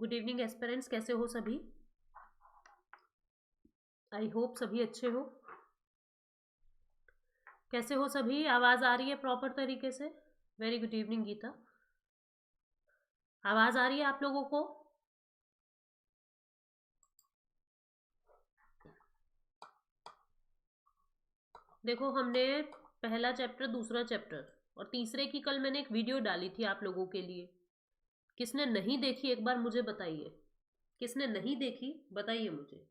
Good evening aspirants, कैसे हो सभी? आई होप सभी अच्छे हो। कैसे हो सभी? आवाज़ आ रही है प्रॉपर तरीके से? Very good evening Geeta. आवाज़ आ रही है आप लोगों को? देखो, हमने पहला चैप्टर, दूसरा चैप्टर और तीसरे की कल मैंने एक वीडियो डाली थी आप लोगों के लिए। किसने नहीं देखी एक बार मुझे बताइए। किसने नहीं देखी बताइए मुझे।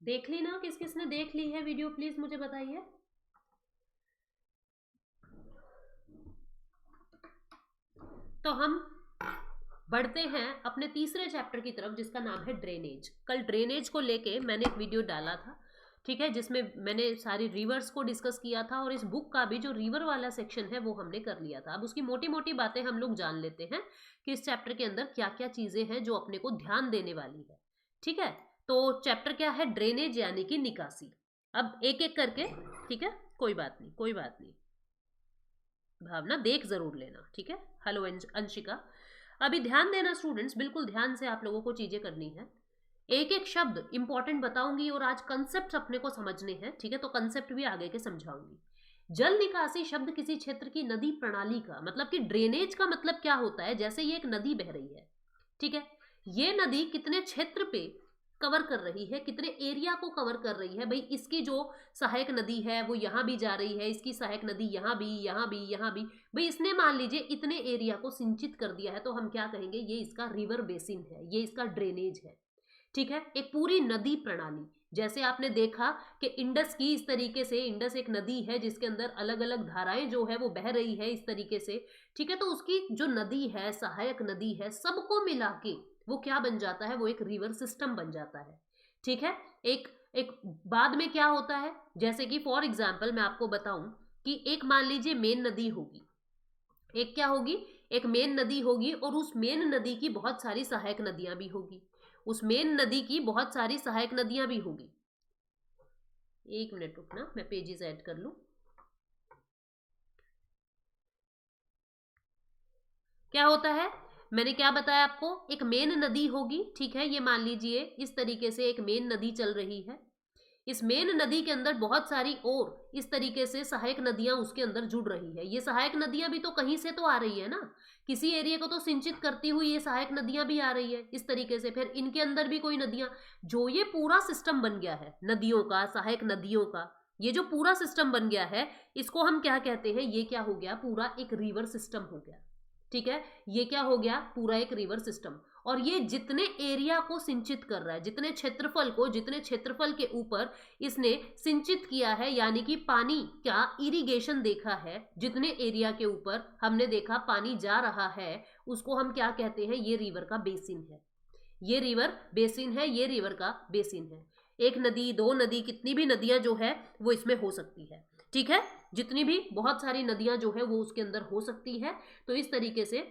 देख ली ना? किस किसने देख ली है वीडियो, प्लीज़ मुझे बताइए। तो हम बढ़ते हैं अपने तीसरे चैप्टर की तरफ, जिसका नाम है ड्रेनेज। कल ड्रेनेज को लेके मैंने एक वीडियो डाला था, ठीक है, जिसमें मैंने सारी रिवर्स को डिस्कस किया था और इस बुक का भी जो रिवर वाला सेक्शन है वो हमने कर लिया था। अब उसकी मोटी मोटी बातें हम लोग जान लेते हैं कि इस चैप्टर के अंदर क्या क्या चीज़ें हैं जो अपने को ध्यान देने वाली है। ठीक है, तो चैप्टर क्या है? ड्रेनेज यानी कि निकासी। अब एक एक करके, ठीक है, कोई बात नहीं, कोई बात नहीं, भावना देख जरूर लेना, ठीक है। हेलो अंशिका। अभी ध्यान देना स्टूडेंट्स, बिल्कुल ध्यान से आप लोगों को चीजें करनी है। एक एक शब्द इंपॉर्टेंट बताऊंगी और आज कंसेप्ट अपने को समझने हैं, ठीक है, तो कंसेप्ट भी आगे के समझाऊंगी। जल निकासी शब्द किसी क्षेत्र की नदी प्रणाली का मतलब कि ड्रेनेज का मतलब क्या होता है? जैसे ये एक नदी बह रही है, ठीक है, ये नदी कितने क्षेत्र पे कवर कर रही है, कितने एरिया को कवर कर रही है। भाई इसकी जो सहायक नदी है वो यहाँ भी जा रही है, इसकी सहायक नदी यहाँ भी, यहाँ भी, यहाँ भी। भाई इसने मान लीजिए इतने एरिया को सिंचित कर दिया है, तो हम क्या कहेंगे? ये इसका रिवर बेसिन है, ये इसका ड्रेनेज है, ठीक है। एक पूरी नदी प्रणाली, जैसे आपने देखा कि इंडस की इस तरीके से, इंडस एक नदी है जिसके अंदर अलग अलग धाराएं जो है वो बह रही है इस तरीके से, ठीक है। तो उसकी जो नदी है, सहायक नदी है, सबको मिला के वो क्या बन जाता है? वो एक रिवर सिस्टम बन जाता है, ठीक है। एक एक बाद में क्या होता है, जैसे कि फॉर एग्जाम्पल मैं आपको बताऊं कि एक मान लीजिए मेन नदी होगी, एक क्या होगी? एक मेन नदी होगी और उस मेन नदी की बहुत सारी सहायक नदियां भी होगी, उस मेन नदी की बहुत सारी सहायक नदियां भी होगी। एक मिनट रुकना, मैं पेजेस ऐड कर लूं। क्या होता है? मैंने क्या बताया आपको? एक मेन नदी होगी, ठीक है, ये मान लीजिए इस तरीके से एक मेन नदी चल रही है। इस मेन नदी के अंदर बहुत सारी और इस तरीके से सहायक नदियां उसके अंदर जुड़ रही है। ये सहायक नदियां भी तो कहीं से तो आ रही है ना, किसी एरिया को तो सिंचित करती हुई ये सहायक नदियां भी आ रही है इस तरीके से। फिर इनके अंदर भी कोई नदियां, जो ये पूरा सिस्टम बन गया है नदियों का, सहायक नदियों का, ये जो पूरा सिस्टम बन गया है, इसको हम क्या कहते हैं? ये क्या हो गया? पूरा एक रिवर सिस्टम हो गया, ठीक है। ये क्या हो गया? पूरा एक रिवर सिस्टम। और ये जितने एरिया को सिंचित कर रहा है, जितने क्षेत्रफल को, जितने क्षेत्रफल के ऊपर इसने सिंचित किया है, यानी कि पानी का इरिगेशन देखा है, जितने एरिया के ऊपर हमने देखा पानी जा रहा है, उसको हम क्या कहते हैं? ये रिवर का बेसिन है, ये रिवर बेसिन है, ये रिवर का बेसिन है। एक नदी, दो नदी, कितनी भी नदियां जो है वो इसमें हो सकती है, ठीक है। जितनी भी बहुत सारी नदियां जो है वो उसके अंदर हो सकती है। तो इस तरीके से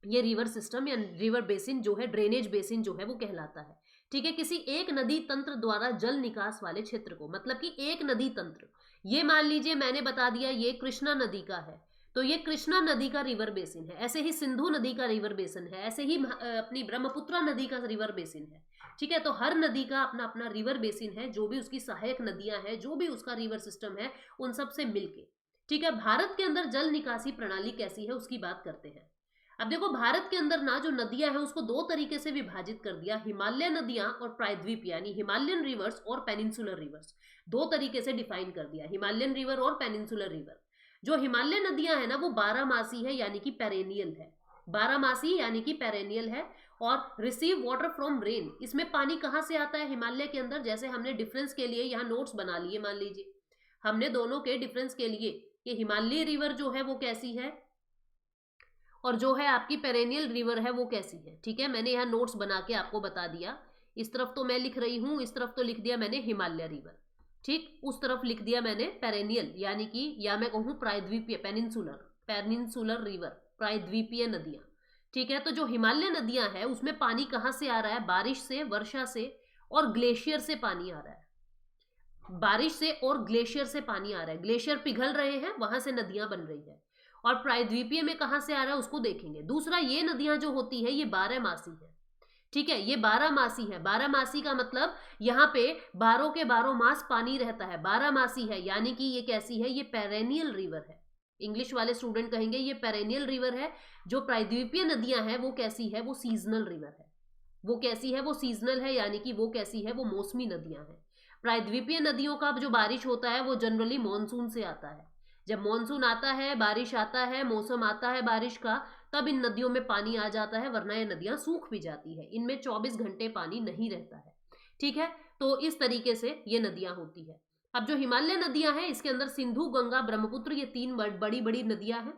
ये रिवर सिस्टम या रिवर बेसिन जो है, ड्रेनेज बेसिन जो है वो कहलाता है, ठीक है। किसी एक नदी तंत्र द्वारा जल निकास वाले क्षेत्र को, मतलब कि एक नदी तंत्र, ये मान लीजिए मैंने बता दिया ये कृष्णा नदी का है, तो ये कृष्णा नदी का रिवर बेसिन है। ऐसे ही सिंधु नदी का रिवर बेसिन है, ऐसे ही अपनी ब्रह्मपुत्र नदी का रिवर बेसिन है, ठीक है। तो हर नदी का अपना अपना रिवर बेसिन है, जो भी उसकी सहायक नदियां हैं, जो भी उसका रिवर सिस्टम है, उन सब से मिलके, ठीक है। भारत के अंदर जल निकासी प्रणाली कैसी है उसकी बात करते हैं। अब देखो भारत के अंदर ना जो नदियां हैं उसको दो तरीके से विभाजित कर दिया, हिमालय नदियां और प्रायद्वीप यानी हिमालयन रिवर्स और पेनिनसुलर रिवर्स, दो तरीके से डिफाइन कर दिया, हिमालयन रिवर और पेनिनसुलर रिवर। जो हिमालय नदियां है ना वो 12 मासी है यानी कि पेरेनियल है, 12 मासी यानी कि पेरेनियल है। और रिसीव वाटर फ्रॉम रेन, इसमें पानी कहाँ से आता है हिमालय के अंदर, जैसे हमने डिफरेंस के लिए यहाँ नोट्स बना लिए, मान लीजिए हमने दोनों के डिफरेंस के लिए कि हिमालय रिवर जो है वो कैसी है और जो है आपकी पेरेनियल रिवर है वो कैसी है। ठीक है, मैंने यहाँ नोट्स बना के आपको बता दिया, इस तरफ तो मैं लिख रही हूँ, इस तरफ तो लिख दिया मैंने हिमालय रिवर, ठीक, उस तरफ लिख दिया मैंने पेरेनियल यानी कि या मैं कहूँ प्रायद्वीपीय, पेनिनसुलर रिवर, प्रायद्वीपीय नदियां। ठीक है, तो जो हिमालय नदियां हैं उसमें पानी कहाँ से आ रहा है, बारिश से, वर्षा से और ग्लेशियर से पानी आ रहा है, बारिश से और ग्लेशियर से पानी आ रहा है, ग्लेशियर पिघल रहे हैं वहां से नदियां बन रही है। और प्रायद्वीपीय में कहां से आ रहा है उसको देखेंगे। दूसरा, ये नदियां जो होती है ये 12 मासी है। ठीक है, ये 12 मासी है, 12 मासी का मतलब यहाँ पे 12 के 12 मास पानी रहता है, 12 मासी है यानी कि ये कैसी है, ये पेरेनियल रिवर है। इंग्लिश वाले स्टूडेंट कहेंगे ये पेरेनियल रिवर है। जो प्रायद्वीपीय नदियां हैं वो कैसी है, वो सीजनल रिवर है। वो कैसी है, वो सीजनल है यानी कि वो कैसी है, वो मौसमी नदियां हैं। प्रायद्वीपीय नदियों का जो बारिश होता है वो जनरली मानसून से आता है, जब मानसून आता है, बारिश आता है, मौसम आता है बारिश का, तब इन नदियों में पानी आ जाता है, वरना ये नदियां सूख भी जाती है, इनमें 24 घंटे पानी नहीं रहता है। ठीक है, तो इस तरीके से ये नदियां होती है। अब जो हिमालय नदियां हैं इसके अंदर सिंधु, गंगा, ब्रह्मपुत्र, ये 3 बड़ी बड़ी नदियां हैं।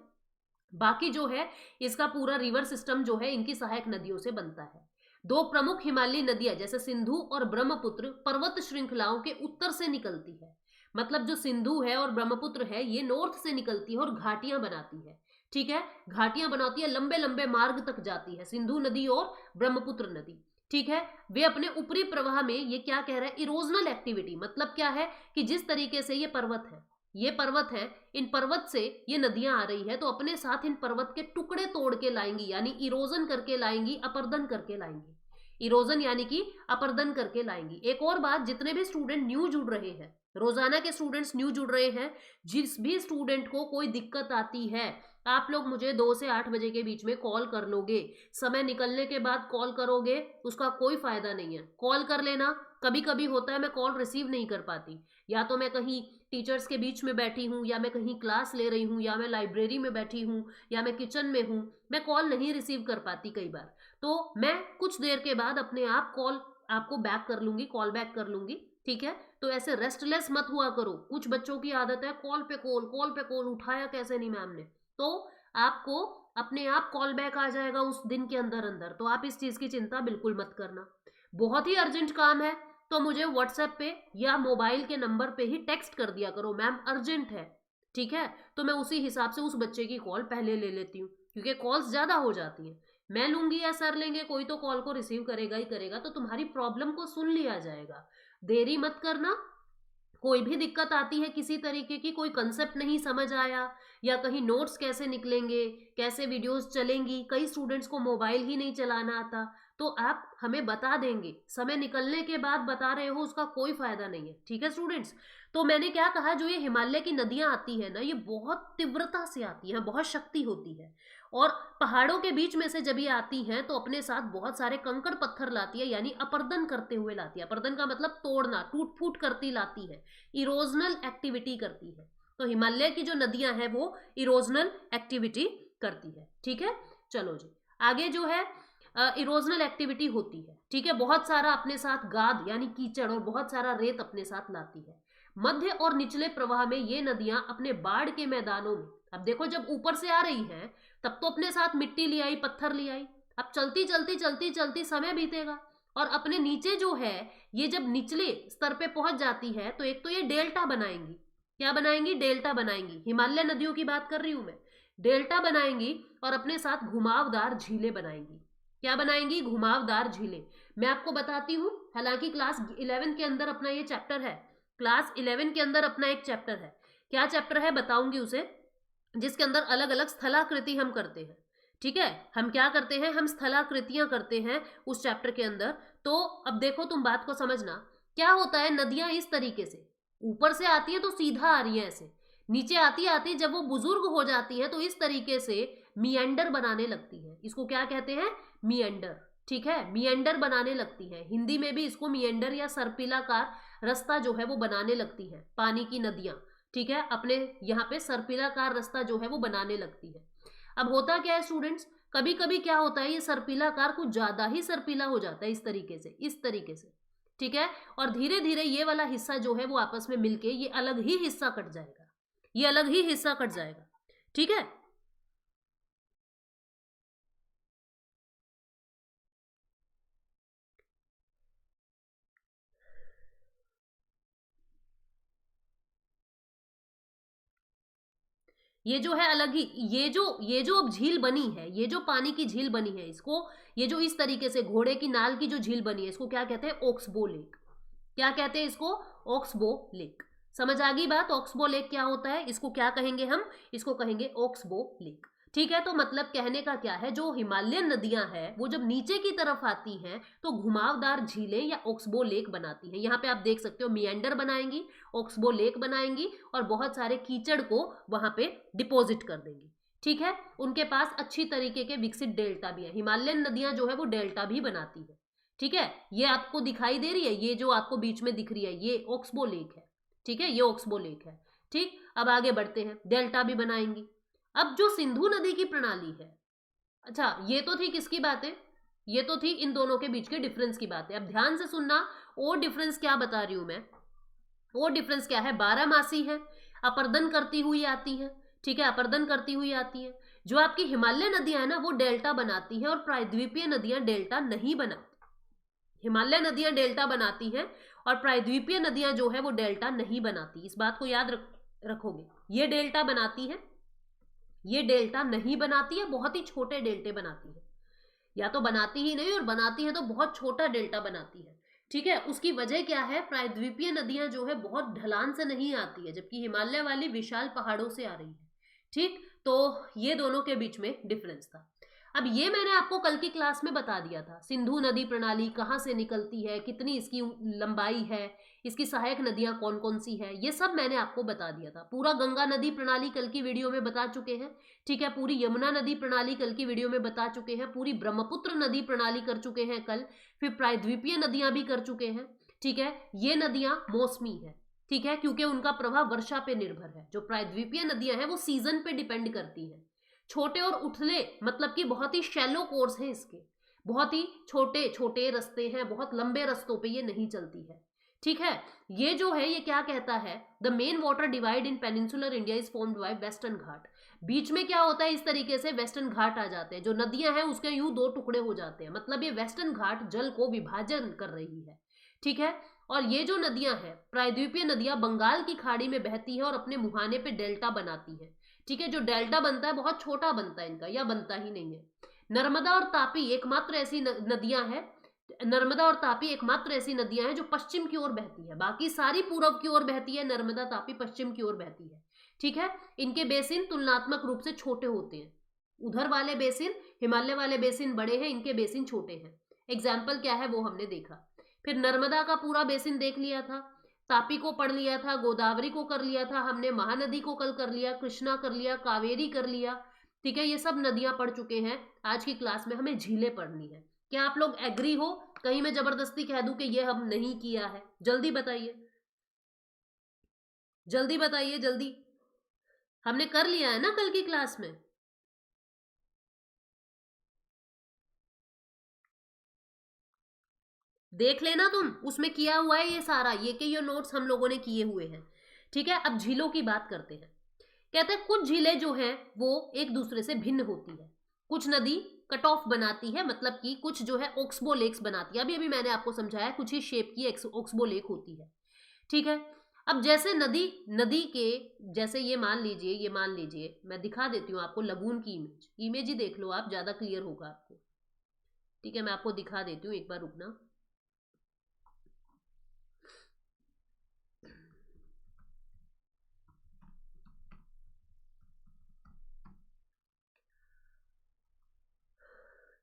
बाकी जो है इसका पूरा रिवर सिस्टम जो है इनकी सहायक नदियों से बनता है। 2 प्रमुख हिमालयी नदियां जैसे सिंधु और ब्रह्मपुत्र पर्वत श्रृंखलाओं के उत्तर से निकलती है, मतलब जो सिंधु है और ब्रह्मपुत्र है ये नॉर्थ से निकलती है और घाटियां बनाती है। ठीक है, घाटियां बनाती है, लंबे लंबे मार्ग तक जाती है सिंधु नदी और ब्रह्मपुत्र नदी। ठीक है, वे अपने ऊपरी प्रवाह में, ये क्या कह रहा है, इरोजनल एक्टिविटी, मतलब क्या है कि जिस तरीके से ये पर्वत है, ये पर्वत है, इन पर्वत से ये नदियां आ रही है तो अपने साथ इन पर्वत के टुकड़े तोड़ के लाएंगी, यानी इरोजन करके लाएंगी, अपरदन करके लाएंगी, इरोजन यानी कि अपरदन करके लाएंगी। एक और बात, जितने भी स्टूडेंट न्यू जुड़ रहे हैं, रोजाना के स्टूडेंट्स न्यू जुड़ रहे हैं, जिस भी स्टूडेंट को कोई दिक्कत आती है आप लोग मुझे 2 से 8 बजे के बीच में कॉल कर लोगे, समय निकलने के बाद कॉल करोगे उसका कोई फायदा नहीं है। कॉल कर लेना, कभी कभी होता है मैं कॉल रिसीव नहीं कर पाती, या तो मैं कहीं टीचर्स के बीच में बैठी हूँ, या मैं कहीं क्लास ले रही हूँ, या मैं लाइब्रेरी में बैठी हूँ, या मैं किचन में हूँ, मैं कॉल नहीं रिसीव कर पाती कई बार, तो मैं कुछ देर के बाद अपने आप कॉल आपको बैक कर लूंगी, कॉल बैक कर लूंगी। ठीक है, तो ऐसे रेस्टलेस मत हुआ करो। कुछ बच्चों की आदत है कॉल पे कॉल, कॉल पे कॉल, उठाया कैसे नहीं मैम ने, तो आपको अपने आप कॉल बैक आ जाएगा उस दिन के अंदर अंदर, तो आप इस चीज की चिंता बिल्कुल मत करना। बहुत ही अर्जेंट काम है तो मुझे व्हाट्सएप पे या मोबाइल के नंबर पे ही टेक्स्ट कर दिया करो, मैम अर्जेंट है। ठीक है, तो मैं उसी हिसाब से उस बच्चे की कॉल पहले ले लेती हूँ, क्योंकि कॉल्स ज्यादा हो जाती हैं। मैं लूंगी या सर लेंगे, कोई तो कॉल को रिसीव करेगा ही करेगा, तो तुम्हारी प्रॉब्लम को सुन लिया जाएगा। देरी मत करना। कोई भी दिक्कत आती है किसी तरीके की, कोई कंसेप्ट नहीं समझ आया, या कहीं नोट्स कैसे निकलेंगे, कैसे वीडियोस चलेंगी, कई स्टूडेंट्स को मोबाइल ही नहीं चलाना आता, तो आप हमें बता देंगे, समय निकलने के बाद बता रहे हो उसका कोई फायदा नहीं है। ठीक है स्टूडेंट्स, तो मैंने क्या कहा, जो ये हिमालय की नदियां आती है ना, ये बहुत तीव्रता से आती हैं, बहुत शक्ति होती है, और पहाड़ों के बीच में से जब ये आती हैं तो अपने साथ बहुत सारे कंकड़ पत्थर लाती है, यानी अपरदन करते हुए लाती है। अपरदन का मतलब तोड़ना, टूट फूट करती लाती है, इरोजनल एक्टिविटी करती है। तो हिमालय की जो नदियां हैं वो इरोजनल एक्टिविटी करती है। ठीक है, चलो जी आगे जो है इरोजनल एक्टिविटी होती है। ठीक है, बहुत सारा अपने साथ गाद यानी कीचड़ और बहुत सारा रेत अपने साथ लाती है। मध्य और निचले प्रवाह में ये नदियां अपने बाढ़ के मैदानों में, अब देखो जब ऊपर से आ रही हैं तब तो अपने साथ मिट्टी ले आई, पत्थर ले आई, अब चलती चलती चलती चलती समय बीतेगा और अपने नीचे जो है ये जब निचले स्तर पे पहुंच जाती है तो एक तो ये डेल्टा बनाएंगी। क्या बनाएंगी? डेल्टा बनाएंगी। हिमालय नदियों की बात कर रही हूं मैं। डेल्टा बनाएंगी और अपने साथ घुमावदार झीलें बनाएंगी। क्या बनाएंगी? घुमावदार झीलें। मैं आपको बताती हूँ, हालांकि क्लास 11 के अंदर अपना ये चैप्टर है, क्लास 11 के अंदर अपना एक चैप्टर है। क्या चैप्टर है बताऊंगी उसे, जिसके अंदर अलग अलग स्थलाकृति हम करते हैं। ठीक है, हम क्या करते हैं, हम स्थलाकृतियां करते हैं उस चैप्टर के अंदर। तो अब देखो तुम बात को समझना, क्या होता है, नदियां इस तरीके से ऊपर से आती है तो सीधा आ रही है, ऐसे नीचे आती आती जब वो बुजुर्ग हो जाती है तो इस तरीके से मिएंडर बनाने लगती है। इसको क्या कहते हैं? मिएंडर। ठीक है, मिएंडर बनाने लगती है। हिंदी में भी इसको मिएंडर या सर्पिलाकार रास्ता जो है वो बनाने लगती है। पानी की नदियां, ठीक है, अपने यहाँ पे सर्पिलाकार रास्ता जो है वो बनाने लगती है। अब होता क्या है स्टूडेंट्स, कभी कभी क्या होता है, ये सर्पिलाकार कुछ ज्यादा ही सर्पिला हो जाता है, इस तरीके से, इस तरीके से, ठीक है, और धीरे धीरे ये वाला हिस्सा जो है वो आपस में मिलके ये अलग ही हिस्सा कट जाएगा, ये अलग ही हिस्सा कट जाएगा। ठीक है, ये जो है अलग ही, ये जो अब झील बनी है, ये जो पानी की झील बनी है, इसको, ये जो इस तरीके से घोड़े की नाल की जो झील बनी है, इसको क्या कहते हैं? Oxbow lake. क्या कहते हैं इसको? Oxbow lake. समझ आ गई बात? ऑक्सबो लेक क्या होता है, इसको क्या कहेंगे हम? इसको कहेंगे ऑक्सबो लेक। ठीक है, तो मतलब कहने का क्या है, जो हिमालयन नदियां हैं वो जब नीचे की तरफ आती हैं तो घुमावदार झीलें या ऑक्सबो लेक बनाती हैं। यहाँ पे आप देख सकते हो मिएंडर बनाएंगी, ऑक्सबो लेक बनाएंगी और बहुत सारे कीचड़ को वहां पे डिपॉजिट कर देंगी। ठीक है, उनके पास अच्छी तरीके के विकसित डेल्टा भी है। हिमालयन नदियां जो है वो डेल्टा भी बनाती है। ठीक है, ये आपको दिखाई दे रही है, ये जो आपको बीच में दिख रही है ये ऑक्सबो लेक है। ठीक है, ये ऑक्सबो लेक है। ठीक, अब आगे बढ़ते हैं, डेल्टा भी बनाएंगी। अब जो सिंधु नदी की प्रणाली है, अच्छा ये तो थी किसकी बातें, ये तो थी इन दोनों के बीच के डिफरेंस की बातें। अब ध्यान से सुनना, और डिफरेंस क्या बता रही हूं मैं, और डिफरेंस क्या है, बारहमासी है, अपर्दन करती हुई आती है। ठीक है, अपर्दन करती हुई आती है। जो आपकी हिमालय नदियां है ना वो डेल्टा बनाती हैं और प्रायद्वीपीय नदियां डेल्टा नहीं बनाती। हिमालय नदियां डेल्टा बनाती हैं और प्रायद्वीपीय नदियां जो है वो डेल्टा नहीं बनाती। इस बात को याद रखोगे, ये डेल्टा बनाती है, ये डेल्टा नहीं बनाती है, बहुत ही छोटे डेल्टे बनाती है, या तो बनाती ही नहीं और बनाती है तो बहुत छोटा डेल्टा बनाती है। ठीक है, उसकी वजह क्या है, प्रायद्वीपीय नदियां जो है बहुत ढलान से नहीं आती है, जबकि हिमालय वाली विशाल पहाड़ों से आ रही है। ठीक, तो ये दोनों के बीच में डिफरेंस था। अब ये मैंने आपको कल की क्लास में बता दिया था, सिंधु नदी प्रणाली कहाँ से निकलती है, कितनी इसकी लंबाई है, इसकी सहायक नदियां कौन कौन सी है, ये सब मैंने आपको बता दिया था। पूरा गंगा नदी प्रणाली कल की वीडियो में बता चुके हैं। ठीक है, पूरी यमुना नदी प्रणाली कल की वीडियो में बता चुके हैं, पूरी ब्रह्मपुत्र नदी प्रणाली कर चुके हैं कल, फिर प्रायद्वीपीय नदियां भी कर चुके हैं। ठीक है, ये नदियां मौसमी है। ठीक है, क्योंकि उनका प्रभाव वर्षा पे निर्भर है। जो प्रायद्वीपीय नदियां हैं वो सीजन पे डिपेंड करती हैं। छोटे और उथले, मतलब कि बहुत ही शैलो कोर्स हैं इसके, बहुत ही छोटे छोटे रास्ते हैं, बहुत लंबे रास्तों पे ये नहीं चलती है। ठीक है, ये जो है ये क्या कहता है, the main water divide in peninsular India is formed by western Ghat. बीच में क्या होता है, इस तरीके से वेस्टर्न घाट आ जाते हैं, जो नदियां हैं उसके यूं दो टुकड़े हो जाते हैं, मतलब ये वेस्टर्न घाट जल को विभाजन कर रही है। ठीक है, और ये जो नदियां हैं प्रायद्वीपीय नदियां बंगाल की खाड़ी में बहती है और अपने मुहाने पे डेल्टा बनाती है। ठीक है, जो डेल्टा बनता है बहुत छोटा बनता है इनका, या बनता ही नहीं है। नर्मदा और तापी एकमात्र ऐसी नदियां हैं, नर्मदा और तापी एकमात्र ऐसी नदियां हैं जो पश्चिम की ओर बहती है, बाकी सारी पूर्व की ओर बहती है, नर्मदा तापी पश्चिम की ओर बहती है। ठीक है, इनके बेसिन तुलनात्मक रूप से छोटे होते हैं। उधर वाले बेसिन, हिमालय वाले बेसिन बड़े हैं, इनके बेसिन छोटे हैं। एग्जाम्पल क्या है वो हमने देखा। फिर नर्मदा का पूरा बेसिन देख लिया था, तापी को पढ़ लिया था, गोदावरी को कर लिया था हमने, महानदी को कल कर लिया, कृष्णा कर लिया, कावेरी कर लिया। ठीक है, ये सब नदियां पढ़ चुके हैं। आज की क्लास में हमें झीलें पढ़नी है। क्या आप लोग एग्री हो? कहीं मैं जबरदस्ती कह दूं कि ये हम नहीं किया है? जल्दी बताइए, जल्दी बताइए, जल्दी। हमने कर लिया है ना कल की क्लास में? देख लेना तुम, उसमें किया हुआ है ये सारा, ये के ये नोट्स हम लोगों ने किए हुए हैं। ठीक है, अब झीलों की बात करते हैं। कहते हैं कुछ झीलें जो हैं वो एक दूसरे से भिन्न होती है। कुछ नदी कट ऑफ बनाती है, मतलब कि कुछ जो है ऑक्सबो लेक्स बनाती है। अभी अभी मैंने आपको समझाया, कुछ ही शेप की ऑक्सबो लेक होती है। ठीक है, अब जैसे नदी नदी के, जैसे ये मान लीजिए, ये मान लीजिए, मैं दिखा देती हूँ आपको लगून की इमेज, इमेज ही देख लो आप, ज़्यादा क्लियर होगा आपको। ठीक है, मैं आपको दिखा देती हूँ, एक बार रुकना।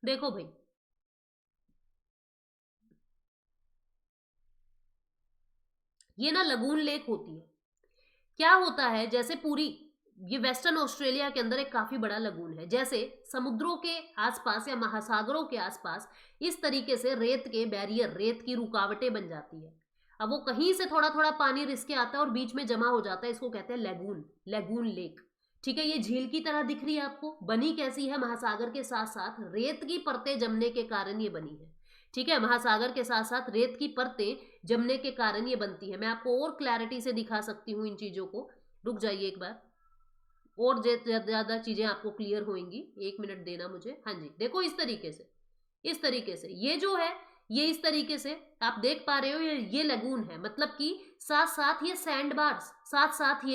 देखो भाई, ये ना लगून लेक होती है। क्या होता है, जैसे पूरी ये वेस्टर्न ऑस्ट्रेलिया के अंदर एक काफी बड़ा लगून है। जैसे समुद्रों के आसपास या महासागरों के आसपास इस तरीके से रेत के बैरियर, रेत की रुकावटें बन जाती है। अब वो कहीं से थोड़ा थोड़ा पानी रिसके आता है और बीच में जमा हो जाता है, इसको कहते हैं लेगून, लेगून लेक। ठीक है, ये झील की तरह दिख रही है आपको, बनी कैसी है, महासागर के साथ साथ रेत की परतें जमने के कारण ये बनी है। ठीक है, महासागर के साथ साथ रेत की परतें जमने के कारण ये बनती है। मैं आपको और क्लैरिटी से दिखा सकती हूँ इन चीजों को, रुक जाइए एक बार, और ज्यादा चीजें आपको क्लियर होंगी, 1 मिनट देना मुझे। हाँ जी, देखो इस तरीके से, इस तरीके से ये जो है, ये इस तरीके से आप देख पा रहे हो, ये लगून है। मतलब कि साथ साथ ये सैंड बार्स, साथ साथ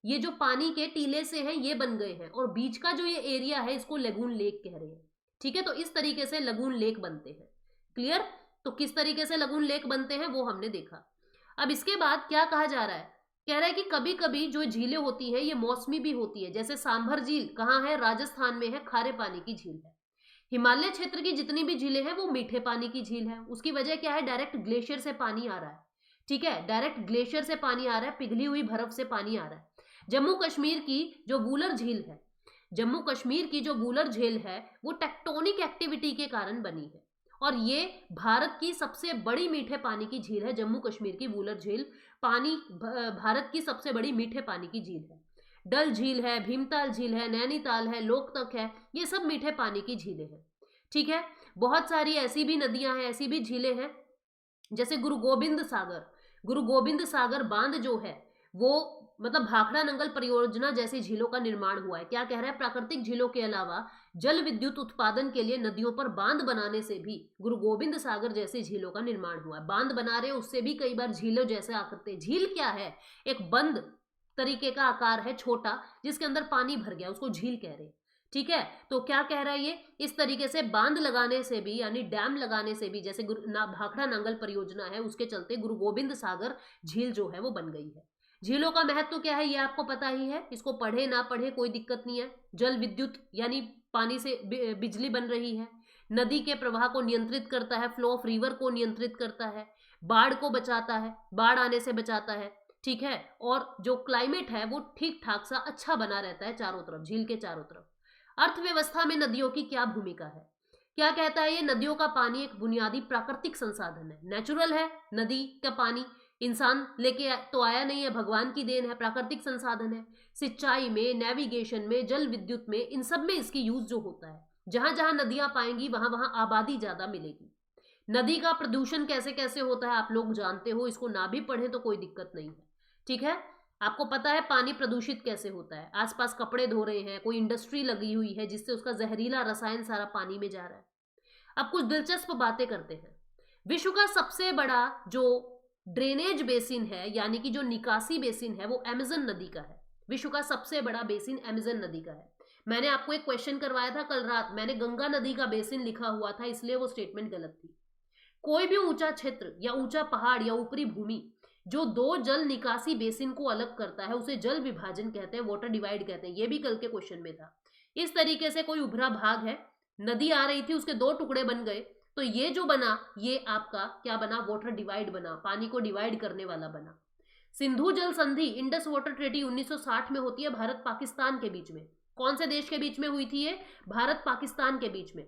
ये जो पानी के टीले से हैं ये बन गए हैं, और बीच का जो ये एरिया है इसको लगून लेक कह रहे हैं। ठीक है, तो इस तरीके से लगून लेक बनते हैं। क्लियर? तो किस तरीके से लगून लेक बनते हैं वो हमने देखा। अब इसके बाद क्या कहा जा रहा है, कह रहा है कि कभी कभी जो झीलें होती हैं ये मौसमी भी होती है। जैसे सांभर झील कहाँ है, राजस्थान में है, खारे पानी की झील है। हिमालय क्षेत्र की जितनी भी झीलें हैं वो मीठे पानी की झील है। उसकी वजह क्या है, डायरेक्ट ग्लेशियर से पानी आ रहा है। ठीक है, डायरेक्ट ग्लेशियर से पानी आ रहा है, पिघली हुई बर्फ से पानी आ रहा है। जम्मू कश्मीर की जो वूलर झील है, जम्मू कश्मीर की जो वूलर झील है वो टेक्टोनिक एक्टिविटी के कारण बनी है, और ये भारत की सबसे बड़ी मीठे पानी की झील है। जम्मू कश्मीर की वूलर झील पानी भारत की सबसे बड़ी मीठे पानी की झील है। डल झील है, भीमताल झील है, नैनीताल है, लोकतक है, ये सब मीठे पानी की झीलें हैं। ठीक है, बहुत सारी ऐसी भी नदियां हैं, ऐसी भी झीलें हैं, जैसे गुरु गोबिंद सागर, गुरु गोबिंद सागर बांध जो है वो, मतलब भाखड़ा नंगल परियोजना जैसी झीलों का निर्माण हुआ है। क्या कह रहा है, प्राकृतिक झीलों के अलावा जल विद्युत उत्पादन के लिए नदियों पर बांध बनाने से भी गुरु गोबिंद सागर जैसी झीलों का निर्माण हुआ है। बांध बना रहे, उससे भी कई बार झीलों जैसे आकृति। झील क्या है, एक बंद तरीके का आकार है छोटा, जिसके अंदर पानी भर गया, उसको झील कह रहे हैं। ठीक है, तो क्या कह रहा है ये, इस तरीके से बांध लगाने से भी, यानी डैम लगाने से भी, जैसे भाखड़ा नांगल परियोजना है उसके चलते गुरु गोबिंद सागर झील जो है वो बन गई है। झीलों का महत्व क्या है ये आपको पता ही है, इसको पढ़े ना पढ़े कोई दिक्कत नहीं है। जल विद्युत यानी पानी से बिजली बन रही है, नदी के प्रवाह को नियंत्रित करता है, फ्लो ऑफ रिवर को नियंत्रित करता है, बाढ़ को बचाता है, बाढ़ आने से बचाता है। ठीक है, और जो क्लाइमेट है वो ठीक ठाक सा अच्छा बना रहता है चारों तरफ, झील के चारों तरफ। अर्थव्यवस्था में नदियों की क्या भूमिका है, क्या कहता है ये, नदियों का पानी एक बुनियादी प्राकृतिक संसाधन है, नेचुरल है। नदी का पानी इंसान लेके तो आया नहीं है, भगवान की देन है, प्राकृतिक संसाधन है। सिंचाई में, नेविगेशन में, जल विद्युत में, इन सब में इसकी यूज जो होता है। जहां जहां नदियां पाएंगी वहां वहां आबादी ज्यादा मिलेगी। नदी का प्रदूषण कैसे कैसे होता है आप लोग जानते हो, इसको ना भी पढ़े तो कोई दिक्कत नहीं है। ठीक है, आपको पता है पानी प्रदूषित कैसे होता है, आसपास कपड़े धो रहे हैं, कोई इंडस्ट्री लगी हुई है जिससे उसका जहरीला रसायन सारा पानी में जा रहा है। अब कुछ दिलचस्प बातें करते हैं। विश्व का सबसे बड़ा जो ड्रेनेज बेसिन है, यानी कि जो निकासी बेसिन है, वो अमेजन नदी का है। विश्व का सबसे बड़ा बेसिन अमेजन नदी का है। मैंने आपको एक क्वेश्चन करवाया था कल रात, मैंने गंगा नदी का बेसिन लिखा हुआ था, इसलिए वो स्टेटमेंट गलत थी। कोई भी ऊंचा क्षेत्र या ऊंचा पहाड़ या ऊपरी भूमि जो दो जल निकासी बेसिन को अलग करता है उसे जल विभाजन कहते हैं, वाटर डिवाइड कहते हैं। ये भी कल के क्वेश्चन में था। इस तरीके से कोई उभरा भाग है, नदी आ रही थी, उसके दो टुकड़े बन गए, तो ये जो बना ये आपका क्या बना, वाटर डिवाइड बना, पानी को डिवाइड करने वाला बना। सिंधु जल संधि, इंडस वाटर ट्रेटी 1960 में होती है भारत पाकिस्तान के बीच में। कौन से देश के बीच में हुई थी ये, भारत पाकिस्तान के बीच में,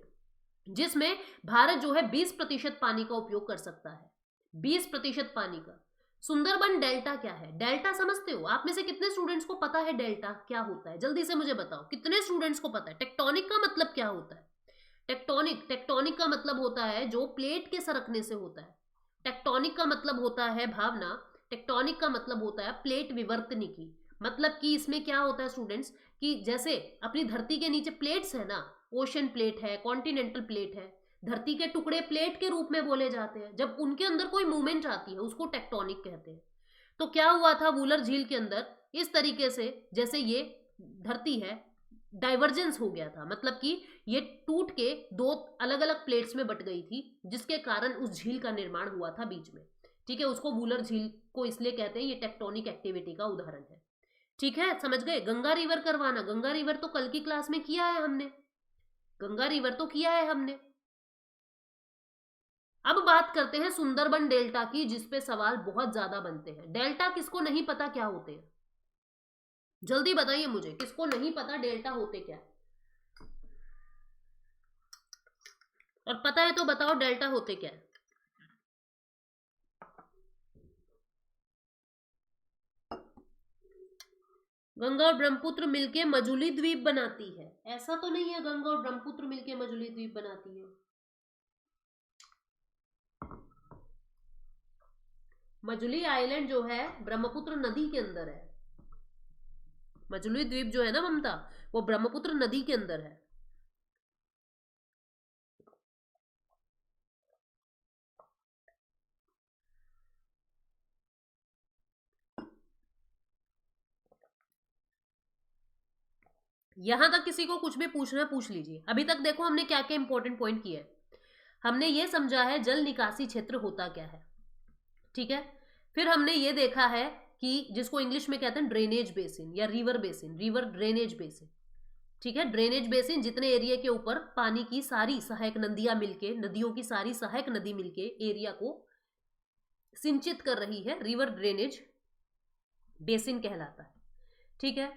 जिसमें भारत जो है 20% पानी का उपयोग कर सकता है, 20% पानी का। सुंदरबन डेल्टा क्या है, डेल्टा समझते हो, आप में से कितने स्टूडेंट्स को पता है डेल्टा क्या होता है, जल्दी से मुझे बताओ, कितने स्टूडेंट्स को पता है। टेक्टोनिक का मतलब क्या होता है, टेक्टोनिक का मतलब होता है जो प्लेट के सरकने से होता है। टेक्टोनिक का मतलब होता है भावना, टेक्टोनिक का मतलब होता है प्लेट विवर्तनिकी। मतलब कि इसमें क्या होता है स्टूडेंट्स, कि जैसे अपनी धरती के नीचे प्लेट्स है ना, ओशन प्लेट है, कॉन्टिनेंटल प्लेट है, धरती के टुकड़े प्लेट के रूप में बोले जाते हैं। जब उनके अंदर कोई मूवमेंट आती है उसको टेक्टोनिक कहते हैं। तो क्या हुआ था वूलर झील के अंदर, इस तरीके से जैसे ये धरती है, डाइवर्जेंस हो गया था, मतलब कि ये टूट के दो अलग अलग प्लेट्स में बट गई थी, जिसके कारण उस झील का निर्माण हुआ था बीच में। ठीक है, उसको वूलर झील को इसलिए कहते हैं, ये टेक्टोनिक एक्टिविटी का उदाहरण है। ठीक है, समझ गए। गंगा रिवर करवाना, गंगा रिवर तो कल की क्लास में किया है हमने, गंगा रिवर तो किया है हमने। अब बात करते हैं सुंदरबन डेल्टा की, जिसपे सवाल बहुत ज्यादा बनते हैं। डेल्टा किसको नहीं पता क्या होते हैं, जल्दी बताइए मुझे, किसको नहीं पता डेल्टा होते क्या है, और पता है तो बताओ डेल्टा होते क्या है। गंगा और ब्रह्मपुत्र मिलके मजुली द्वीप बनाती है, ऐसा तो नहीं है गंगा और ब्रह्मपुत्र मिलके मजुली द्वीप बनाती है। मजुली आइलैंड जो है ब्रह्मपुत्र नदी के अंदर है। मजुली द्वीप जो है ना ममता, वो ब्रह्मपुत्र नदी के अंदर है। यहां तक किसी को कुछ भी पूछना पूछ लीजिए। अभी तक देखो हमने क्या क्या इंपॉर्टेंट पॉइंट किए हैं। हमने ये समझा है जल निकासी क्षेत्र होता क्या है, ठीक है। फिर हमने ये देखा है कि जिसको इंग्लिश में कहते हैं ड्रेनेज बेसिन या river basin, river drainage basin, ठीक है। ड्रेनेज बेसिन जितने एरिया के ऊपर पानी की सारी सहायक नदियां मिलके, नदियों की सारी सहायक नदी मिलके एरिया को सिंचित कर रही है, रिवर ड्रेनेज बेसिन कहलाता है, ठीक है।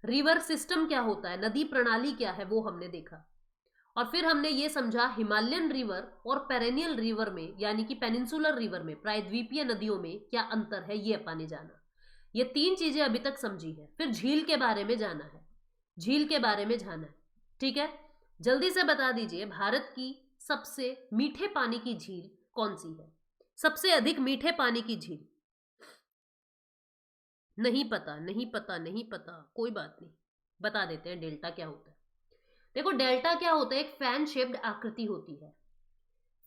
रिवर सिस्टम क्या होता है, नदी प्रणाली क्या है, वो हमने देखा। और फिर हमने ये समझा हिमालयन रिवर और पेरेनियल रिवर में, यानी कि पेनिनसुलर रिवर में, प्रायद्वीपीय नदियों में क्या अंतर है, ये अपन ने जाना। ये 3 चीजें अभी तक समझी है। फिर झील के बारे में जाना है, झील के बारे में जाना है, ठीक है। जल्दी से बता दीजिए भारत की सबसे मीठे पानी की झील कौन सी है, सबसे अधिक मीठे पानी की झील। नहीं पता, नहीं पता, नहीं पता, कोई बात नहीं, बता देते हैं डेल्टा क्या होता है। देखो डेल्टा क्या होता है, एक फैन शेप्ड आकृति होती है,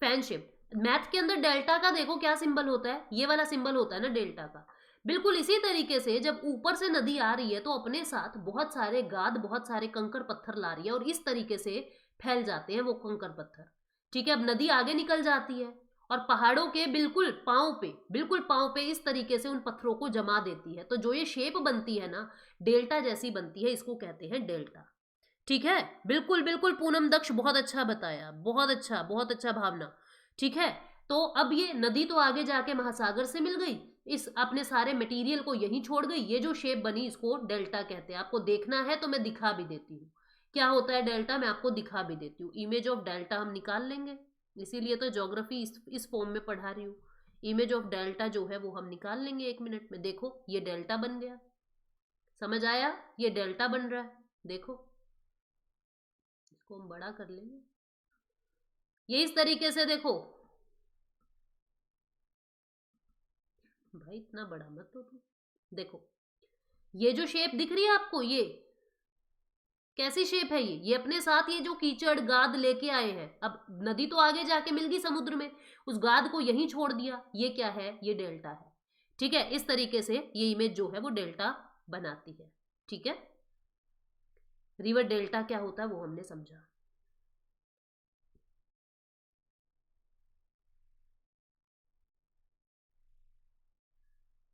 फैन शेप्ड। मैथ के अंदर डेल्टा का देखो क्या सिंबल होता है, ये वाला सिंबल होता है ना डेल्टा का। बिल्कुल इसी तरीके से जब ऊपर से नदी आ रही है तो अपने साथ बहुत सारे गाद, बहुत सारे कंकड़ पत्थर ला रही है, और इस तरीके से फैल जाते हैं वो कंकड़ पत्थर, ठीक है। अब नदी आगे निकल जाती है और पहाड़ों के बिल्कुल पांव पे, बिल्कुल पांव पे इस तरीके से उन पत्थरों को जमा देती है, तो जो ये शेप बनती है ना डेल्टा जैसी बनती है, इसको कहते हैं डेल्टा, ठीक है। बिल्कुल बिल्कुल पूनम दक्ष, बहुत अच्छा बताया, बहुत अच्छा, बहुत अच्छा भावना, ठीक है। तो अब ये नदी तो आगे जाके महासागर से मिल गई, इस अपने सारे मटेरियल को यहीं छोड़ गई, ये जो शेप बनी इसको डेल्टा कहते हैं। आपको देखना है तो मैं दिखा भी देती हूँ क्या होता है डेल्टा, मैं आपको दिखा भी देती हूँ। इमेज ऑफ डेल्टा हम निकाल लेंगे, इसीलिए तो ज्योग्राफी इस फॉर्म में पढ़ा रही हूँ। इमेज ऑफ डेल्टा जो है वो हम निकाल लेंगे 1 मिनट में। देखो ये डेल्टा बन गया, समझ आया, ये डेल्टा बन रहा है, देखो इसको हम बड़ा कर लेंगे, ये इस तरीके से देखो। भाई इतना बड़ा मत हो तुम, देखो ये जो शेप दिख रही है आपको, ये कैसी शेप है, ये अपने साथ ये जो कीचड़ गाद लेके आए हैं। अब नदी तो आगे जाके मिल गई समुद्र में, उस गाद को यहीं छोड़ दिया, ये क्या है, ये डेल्टा है, ठीक है। इस तरीके से ये इमेज जो है वो डेल्टा बनाती है, ठीक है। रिवर डेल्टा क्या होता है वो हमने समझा।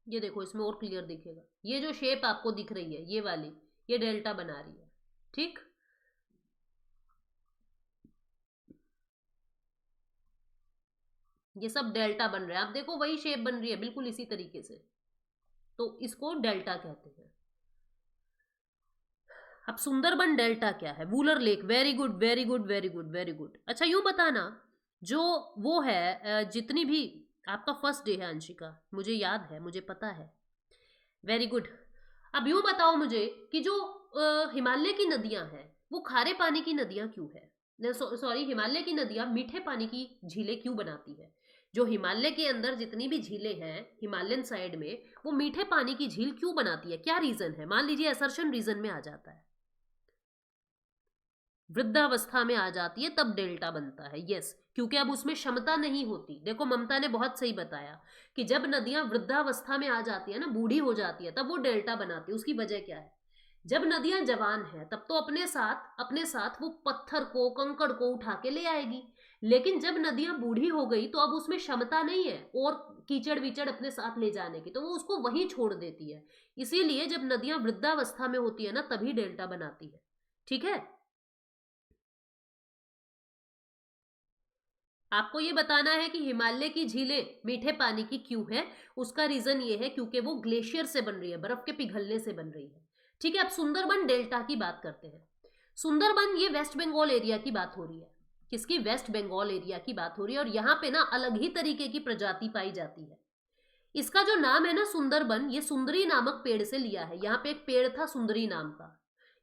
ये देखो इसमें और क्लियर दिखेगा, ये जो शेप आपको दिख रही है ये वाली, ये डेल्टा बना रही है, ठीक। ये सब डेल्टा बन रहा है, आप देखो वही शेप बन रही है बिल्कुल इसी तरीके से, तो इसको डेल्टा कहते हैं। अब सुंदरबन डेल्टा क्या है, Wular lake, very good very good very good very good. अच्छा यूं बताना, जो वो है जितनी भी, आपका फर्स्ट डे है अंशिका, मुझे याद है, मुझे पता है, वेरी गुड। अब यूं बताओ मुझे कि जो हिमालय की नदियां हैं वो खारे पानी की नदियां क्यों है, सॉरी हिमालय की नदियां मीठे पानी की झीलें क्यों बनाती है। जो हिमालय के अंदर जितनी भी झीलें हैं हिमालयन साइड में, वो मीठे पानी की झील क्यों बनाती है, क्या रीजन है। मान लीजिए असर्शन रीजन में आ जाता है, वृद्धावस्था में आ जाती है तब डेल्टा बनता है, यस, क्योंकि अब उसमें क्षमता नहीं होती। देखो ममता ने बहुत सही बताया कि जब नदियां वृद्धावस्था में आ जाती है ना, बूढ़ी हो जाती है, तब वो डेल्टा बनाती है। उसकी वजह क्या है, जब नदियां जवान है तब तो अपने साथ वो पत्थर को, कंकड़ को उठा के ले आएगी, लेकिन जब नदियां बूढ़ी हो गई तो अब उसमें क्षमता नहीं है और कीचड़ विचड़ अपने साथ ले जाने की, तो वो उसको वहीं छोड़ देती है। इसीलिए जब नदियां वृद्धावस्था में होती है ना तभी डेल्टा बनाती है, ठीक है। आपको ये बताना है कि हिमालय की झीलें मीठे पानी की क्यों है। उसका रीजन ये है क्योंकि वो ग्लेशियर से बन रही है, बर्फ के पिघलने से बन रही है, ठीक है, अब सुंदरबन डेल्टा की बात करते हैं। सुंदरबन ये वेस्ट बंगाल एरिया की बात हो रही है। किसकी? वेस्ट बंगाल एरिया की बात हो रही है। और यहाँ पे ना अलग ही तरीके की प्रजाति पाई जाती है। इसका जो नाम है ना सुंदरबन, ये सुंदरी नामक पेड़ से लिया है। यहाँ पे एक पेड़ था सुंदरी नाम का।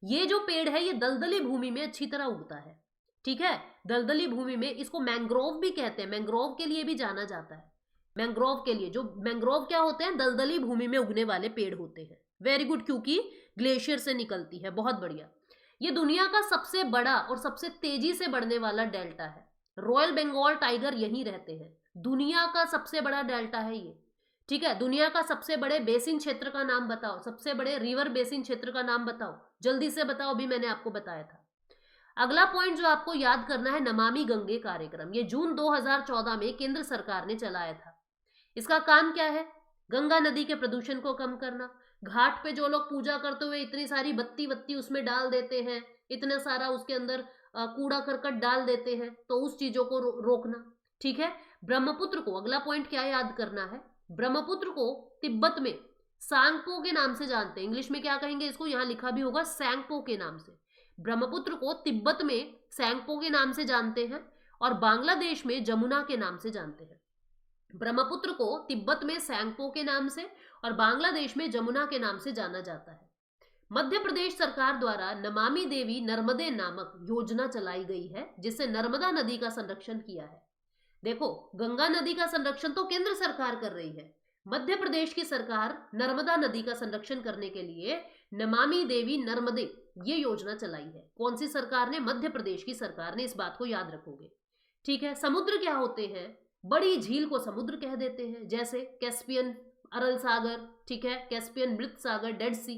ये जो पेड़ है ये दलदली भूमि में अच्छी तरह उगता है। ठीक है, दलदली भूमि में। इसको मैंग्रोव भी कहते हैं, मैंग्रोव के लिए भी जाना जाता है। मैंग्रोव के लिए, जो मैंग्रोव क्या होते हैं? दलदली भूमि में उगने वाले पेड़ होते हैं। वेरी गुड, क्योंकि ग्लेशियर से निकलती है। बहुत बढ़िया। ये दुनिया का सबसे बड़ा और सबसे तेजी से बढ़ने वाला डेल्टा है। रॉयल बंगाल टाइगर यहीं रहते हैं। दुनिया का सबसे बड़ा डेल्टा है ये। ठीक है, दुनिया का सबसे बड़े बेसिन क्षेत्र का नाम बताओ, सबसे बड़े रिवर बेसिन क्षेत्र का नाम बताओ, जल्दी से बताओ। अभी मैंने आपको बताया था। अगला पॉइंट जो आपको याद करना है, नमामि गंगे कार्यक्रम। ये जून 2014 में केंद्र सरकार ने चलाया था। इसका काम क्या है? गंगा नदी के प्रदूषण को कम करना। घाट पे जो लोग पूजा करते हुए इतनी सारी बत्ती बत्ती उसमें डाल देते हैं, इतना सारा उसके अंदर कूड़ा करकट डाल देते हैं, तो उस चीजों को रोकना। ठीक है, ब्रह्मपुत्र को, अगला पॉइंट क्या याद करना है? ब्रह्मपुत्र को तिब्बत में सांगपो के नाम से जानते हैं। इंग्लिश में क्या कहेंगे इसको? यहां लिखा भी होगा सैंगपो के नाम से। ब्रह्मपुत्र को तिब्बत में सैंगपो के नाम से जानते हैं और बांग्लादेश में जमुना के नाम से जानते हैं। ब्रह्मपुत्र को तिब्बत में सैंगपो के नाम से और बांग्लादेश में जमुना के नाम से जाना जाता है। मध्य प्रदेश सरकार द्वारा नमामि देवी नर्मदे नामक योजना चलाई गई है, जिससे नर्मदा नदी का संरक्षण किया है। देखो, गंगा नदी का संरक्षण तो केंद्र सरकार कर रही है। मध्य प्रदेश की सरकार नर्मदा नदी का संरक्षण करने के लिए नमामि देवी नर्मदे ये योजना चलाई है। कौन सी सरकार ने? मध्य प्रदेश की सरकार ने। इस बात को याद रखोगे। ठीक है, समुद्र क्या होते हैं? बड़ी झील को समुद्र कह देते हैं, जैसे कैस्पियन, अरल सागर। ठीक है, कैस्पियन, मृत सागर, डेड सी।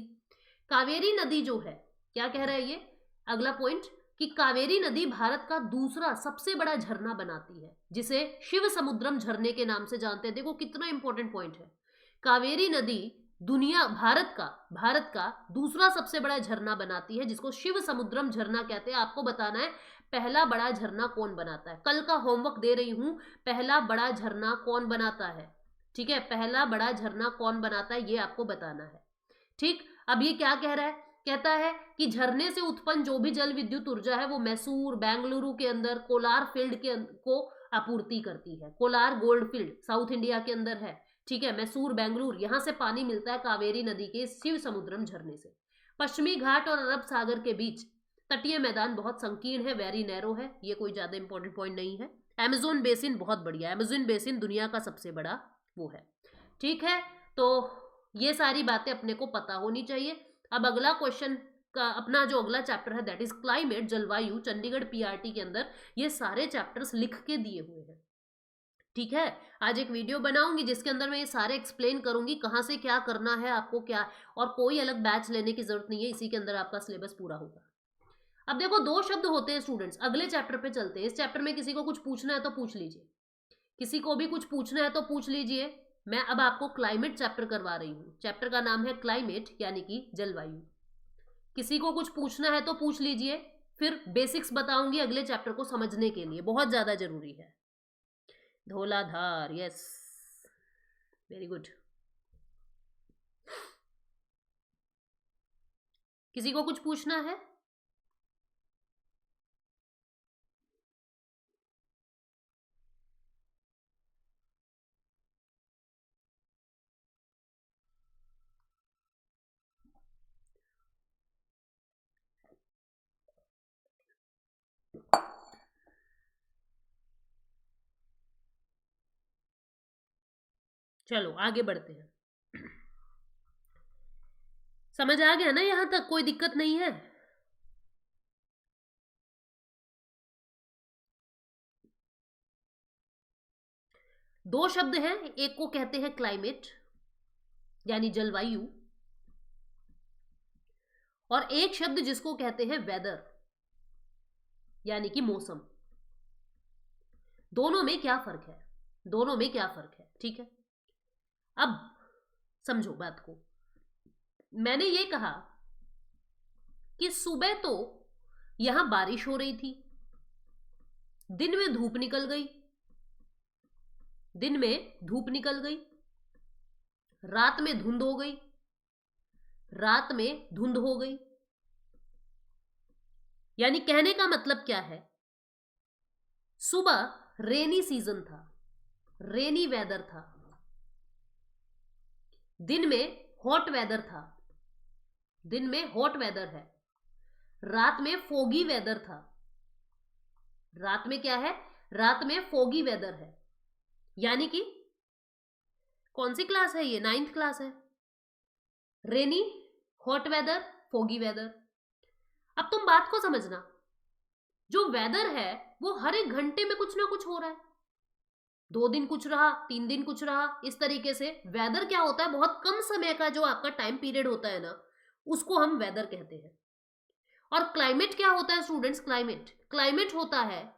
कावेरी नदी जो है, क्या कह रहा है ये अगला पॉइंट, कि कावेरी नदी भारत का दूसरा सबसे बड़ा झरना बनाती है, जिसे शिव समुद्रम झरने के नाम से जानते हैं। देखो कितना इंपॉर्टेंट पॉइंट है। कावेरी नदी भारत का दूसरा सबसे बड़ा झरना बनाती है, जिसको शिव समुद्रम झरना कहते हैं। आपको बताना है पहला बड़ा झरना कौन बनाता है। कल का होमवर्क दे रही हूं, पहला बड़ा झरना कौन बनाता है। ठीक है, पहला बड़ा झरना कौन बनाता है ये आपको बताना है। ठीक, अब ये क्या कह रहा है? कहता है कि झरने से उत्पन्न जो भी जल विद्युत ऊर्जा है वो मैसूर, बेंगलुरु के अंदर कोलार फील्ड को आपूर्ति करती है। Kolar gold field south India के अंदर है। ठीक है, मैसूर, बेंगलुरु, यहां से पानी मिलता है कावेरी नदी के शिव समुद्रम झरने से। पश्चिमी घाट और अरब सागर के बीच तटीय मैदान बहुत संकीर्ण है, वेरी नैरो है। ये कोई ज्यादा इंपॉर्टेंट पॉइंट नहीं है। अमेज़न बेसिन बहुत बढ़िया, अमेज़न बेसिन दुनिया का सबसे बड़ा वो है। ठीक है, तो ये सारी बातें अपने को पता होनी चाहिए। अब अगला क्वेश्चन का अपना जो अगला चैप्टर है दैट इज क्लाइमेट, जलवायु। चंडीगढ़ पीआरटी के अंदर ये सारे चैप्टर्स लिख के दिए हुए हैं। ठीक है, आज एक वीडियो बनाऊंगी जिसके अंदर मैं ये सारे एक्सप्लेन करूंगी, कहाँ से क्या करना है आपको, क्या, और कोई अलग बैच लेने की जरूरत नहीं है, इसी के अंदर आपका सिलेबस पूरा होगा। अब देखो, दो शब्द होते हैं स्टूडेंट्स। अगले चैप्टर पे चलते हैं। इस चैप्टर में किसी को कुछ पूछना है तो पूछ लीजिए, किसी को भी कुछ पूछना है तो पूछ लीजिए। मैं अब आपको क्लाइमेट चैप्टर करवा रही हूँ। चैप्टर का नाम है क्लाइमेट, यानी कि जलवायु। किसी को कुछ पूछना है तो पूछ लीजिए, फिर बेसिक्स बताऊंगी अगले चैप्टर को समझने के लिए, बहुत ज्यादा जरूरी है। Dhauladhar, yes, very good. किसी को कुछ पूछना है? चलो आगे बढ़ते हैं। समझ आ गया ना? यहां तक कोई दिक्कत नहीं है? दो शब्द हैं, एक को कहते हैं क्लाइमेट यानी जलवायु, और एक शब्द जिसको कहते हैं वेदर यानी कि मौसम। दोनों में क्या फर्क है? दोनों में क्या फर्क है? ठीक है, अब समझो बात को। मैंने ये कहा कि सुबह तो यहां बारिश हो रही थी, दिन में धूप निकल गई, दिन में धूप निकल गई, रात में धुंध हो गई, रात में धुंध हो गई। यानी कहने का मतलब क्या है, सुबह रेनी सीजन था, रेनी वेदर था, दिन में हॉट वेदर था, दिन में हॉट वेदर है, रात में फोगी वेदर था, रात में क्या है, रात में फोगी वेदर है। यानी कि कौन सी क्लास है ये, 9th क्लास है। रेनी, हॉट वेदर, फोगी वेदर। अब तुम बात को समझना, जो वेदर है वो हर एक घंटे में कुछ ना कुछ हो रहा है, 2 दिन कुछ रहा, 3 दिन कुछ रहा, इस तरीके से वेदर क्या होता है, बहुत कम समय का जो आपका टाइम पीरियड होता है ना, उसको हम वेदर कहते हैं। और क्लाइमेट क्या होता है स्टूडेंट्स, क्लाइमेट होता है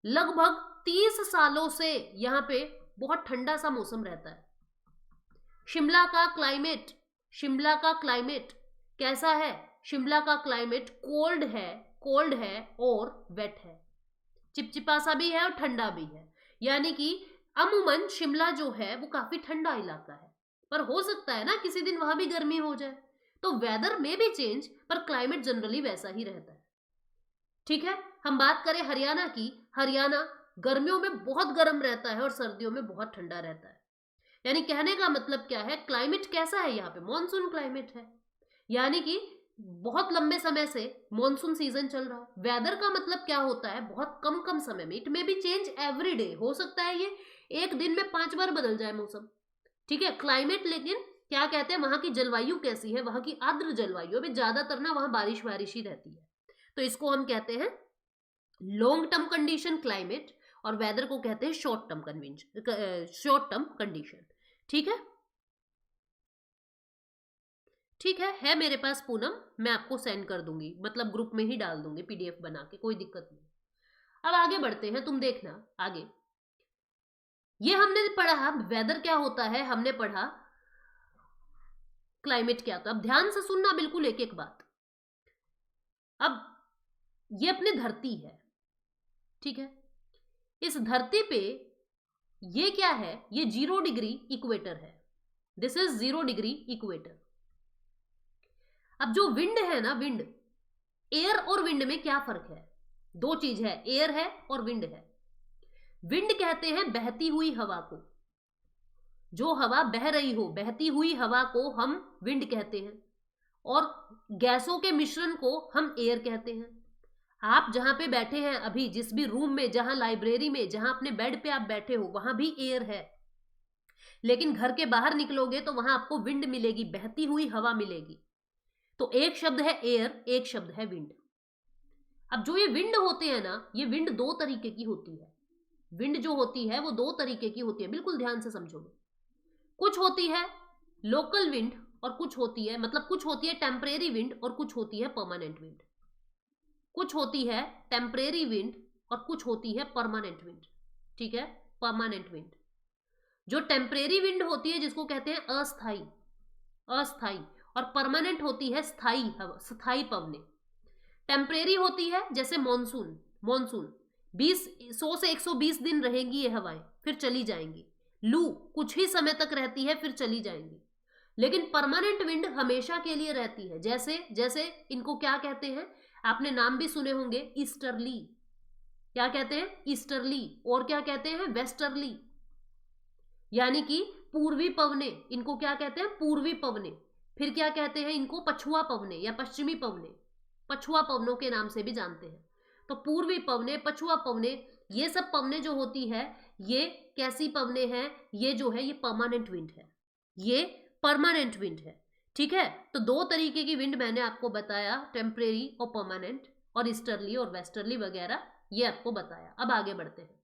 लगभग 30 सालों से यहां पे बहुत ठंडा सा मौसम रहता है। शिमला का क्लाइमेट कैसा है, शिमला का क्लाइमेट कोल्ड है और वेट है, चिपचिपा सा भी है और ठंडा भी है। यानी कि अमूमन शिमला जो है वो काफी ठंडा इलाका है, पर हो सकता है ना किसी दिन वहां भी गर्मी हो जाए, तो वेदर में भी चेंज, पर क्लाइमेट जनरली वैसा ही रहता है। ठीक है, हम बात करें हरियाणा की, हरियाणा गर्मियों में बहुत गर्म रहता है और सर्दियों में बहुत ठंडा रहता है। यानी कहने का मतलब क्या है, क्लाइमेट कैसा है यहाँ पे, मॉनसून क्लाइमेट है, यानी कि बहुत लंबे समय से मॉनसून सीजन चल रहा है। वेदर का मतलब क्या होता है, बहुत कम कम समय में, इट में भी चेंज एवरी डे, हो सकता है ये एक दिन में 5 बार बदल जाए मौसम। ठीक है, क्लाइमेट, लेकिन क्या कहते हैं, वहां की जलवायु कैसी है, वहां की आर्द्र जलवायु, अभी ज्यादातर ना वहां बारिश ही रहती है, तो इसको हम कहते हैं लॉन्ग टर्म कंडीशन क्लाइमेट, और वेदर को कहते हैं शॉर्ट टर्म कंडीशन। ठीक है, ठीक है मेरे पास पूनम, मैं आपको सेंड कर दूंगी, मतलब ग्रुप में ही डाल दूंगी पीडीएफ बना के, कोई दिक्कत नहीं। अब आगे बढ़ते हैं, तुम देखना आगे। ये हमने पढ़ा वेदर क्या होता है, हमने पढ़ा क्लाइमेट क्या होता है। अब ध्यान से सुनना बिल्कुल एक एक बात। अब ये अपनी धरती है, ठीक है, इस धरती पे ये क्या है, ये 0 डिग्री इक्वेटर है, दिस इज 0 डिग्री इक्वेटर। अब जो विंड है ना, विंड, एयर और विंड में क्या फर्क है, 2 चीज है, एयर है और विंड है। विंड कहते हैं बहती हुई हवा को, जो हवा बह रही हो, बहती हुई हवा को हम विंड कहते हैं, और गैसों के मिश्रण को हम एयर कहते हैं। आप जहां पे बैठे हैं अभी, जिस भी रूम में, जहां लाइब्रेरी में, जहां अपने बेड पे आप बैठे हो, वहां भी एयर है, लेकिन घर के बाहर निकलोगे तो वहां आपको विंड मिलेगी, बहती हुई हवा मिलेगी। तो एक शब्द है एयर, एक शब्द है विंड। अब जो ये विंड होते हैं ना, ये विंड 2 तरीके की होती है, विंड जो होती है वो 2 तरीके की होती है, बिल्कुल ध्यान से समझोगे। कुछ होती है लोकल विंड, और कुछ होती है, मतलब कुछ होती है टेम्परेरी विंड और कुछ होती है परमानेंट विंड। कुछ होती है टेम्परेरी विंड और कुछ होती है परमानेंट विंड। ठीक है, परमानेंट विंड, जो टेम्परेरी विंड होती है जिसको कहते हैं अस्थाई, अस्थाई, और परमानेंट होती है स्थाई हवा, स्थाई पवने। टेम्परेरी होती है जैसे मॉनसून, मॉनसून 100 से 120 दिन रहेंगी ये हवाएं, फिर चली जाएंगी। लू कुछ ही समय तक रहती है, फिर चली जाएंगी। लेकिन परमानेंट विंड हमेशा के लिए रहती है, जैसे जैसे इनको क्या कहते हैं, आपने नाम भी सुने होंगे, ईस्टर्ली। क्या कहते हैं, ईस्टर्ली, और क्या कहते हैं, वेस्टर्ली, यानी कि पूर्वी पवने, इनको क्या कहते हैं, पूर्वी पवने। फिर क्या कहते हैं इनको, पछुआ पवने या पश्चिमी पवने, पछुआ पवनों के नाम से भी जानते हैं। तो पूर्वी पवने, पछुआ पवने, ये सब पवने जो होती है, ये कैसी पवने हैं, ये जो है ये परमानेंट विंड है, ये परमानेंट विंड है। ठीक है, तो 2 तरीके की विंड मैंने आपको बताया, टेम्परेरी और परमानेंट, और ईस्टर्ली और वेस्टर्ली वगैरह, ये आपको बताया। अब आगे बढ़ते हैं।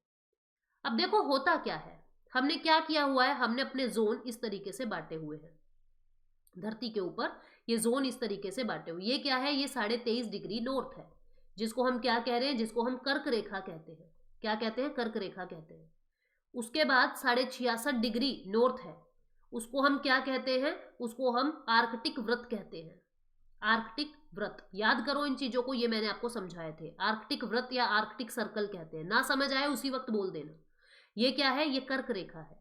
अब देखो होता क्या है, हमने क्या किया हुआ है, हमने अपने जोन इस तरीके से बांटे हुए हैं धरती के ऊपर, ये जोन इस तरीके से बांटे हुए। ये क्या है, ये 23.5 डिग्री नॉर्थ है, जिसको हम क्या कह रहे हैं, जिसको हम कर्क रेखा कहते हैं। क्या कहते हैं, कर्क रेखा कहते हैं। उसके बाद 66.5 डिग्री नॉर्थ है, उसको हम क्या कहते हैं, उसको हम आर्कटिक वृत्त कहते हैं। आर्कटिक वृत्त, याद करो इन चीजों को, ये मैंने आपको समझाए थे। आर्कटिक वृत्त या आर्कटिक सर्कल कहते हैं, ना समझ आए उसी वक्त बोल देना। ये क्या है, ये कर्क रेखा है,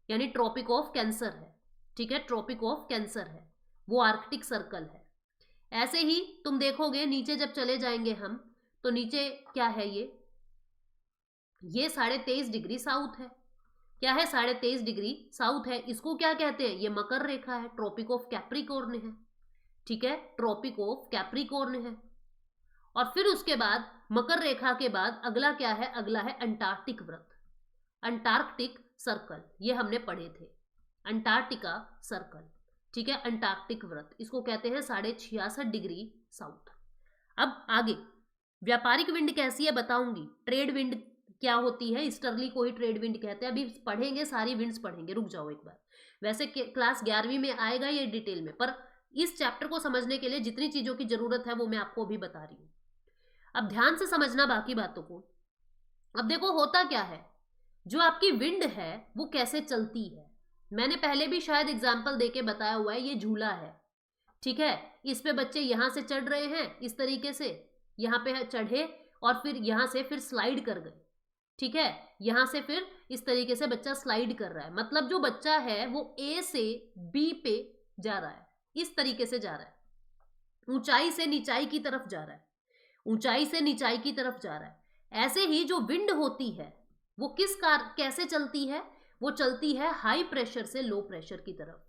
यानी ट्रॉपिक ऑफ कैंसर है। ठीक है, ट्रॉपिक ऑफ कैंसर है। वो आर्कटिक सर्कल है। ऐसे ही तुम देखोगे नीचे जब चले जाएंगे हम, तो नीचे क्या है, ये 23.5 डिग्री साउथ है। क्या है, 23.5 डिग्री साउथ है। इसको क्या कहते हैं, ये मकर रेखा है, ट्रॉपिक ऑफ कैप्रिकॉर्न है। ठीक है, ट्रॉपिक ऑफ कैप्रिकॉर्न है। और फिर उसके बाद मकर रेखा के बाद अगला क्या है, अगला है अंटार्कटिक व्रत, अंटार्कटिक सर्कल, ये हमने पढ़े थे, अंटार्कटिका सर्कल। ठीक है, अंटार्कटिक व्रत, इसको कहते हैं 66.5 डिग्री साउथ। अब आगे व्यापारिक विंड कैसी है बताऊंगी। ट्रेड विंड क्या होती है, ईस्टर्ली को ही ट्रेड विंड कहते हैं। अभी पढ़ेंगे, सारी विंड्स पढ़ेंगे, रुक जाओ एक बार। वैसे क्लास 11वीं में आएगा ये डिटेल में, पर इस चैप्टर को समझने के लिए जितनी चीजों की जरूरत है वो मैं आपको अभी बता रही हूँ। अब ध्यान से समझना बाकी बातों को। अब देखो होता क्या है, जो आपकी विंड है वो कैसे चलती है, मैंने पहले भी शायद एग्जाम्पल देके बताया हुआ है। ये झूला है, ठीक है, इस पे बच्चे यहां से चढ़ रहे हैं, इस तरीके से यहाँ पे चढ़े और फिर यहां से फिर स्लाइड कर गए। ठीक है, यहां से फिर इस तरीके से बच्चा स्लाइड कर रहा है, मतलब जो बच्चा है वो ए से बी पे जा रहा है, इस तरीके से जा रहा है, ऊंचाई से नीचाई की तरफ जा रहा है, ऊंचाई से नीचाई की तरफ जा रहा है। ऐसे ही जो विंड होती है वो कैसे चलती है, वो चलती है हाई प्रेशर से लो प्रेशर की तरफ।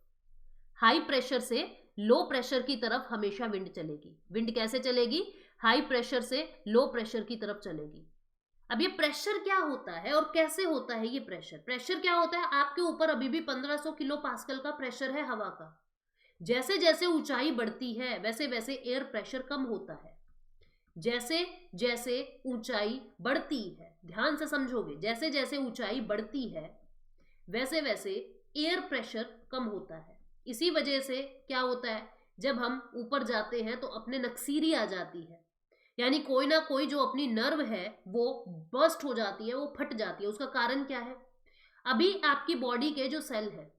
हाई प्रेशर से लो प्रेशर की तरफ हमेशा विंड चलेगी। विंड कैसे चलेगी, हाई प्रेशर से लो प्रेशर की तरफ चलेगी। अब ये प्रेशर क्या होता है और कैसे होता है ये प्रेशर, प्रेशर क्या होता है, आपके ऊपर अभी भी 1500 किलो पास्कल का प्रेशर है हवा का। जैसे जैसे ऊंचाई बढ़ती है वैसे वैसे एयर प्रेशर कम होता है। जैसे जैसे ऊंचाई बढ़ती है, ध्यान से समझोगे, जैसे जैसे ऊंचाई बढ़ती है वैसे वैसे एयर प्रेशर कम होता है। इसी वजह से क्या होता है, जब हम ऊपर जाते हैं तो अपने नक्सीरी आ जाती है, यानी कोई ना कोई जो अपनी नर्व है वो बर्स्ट हो जाती है, वो फट जाती है। उसका कारण क्या है, अभी आपकी बॉडी के जो सेल है,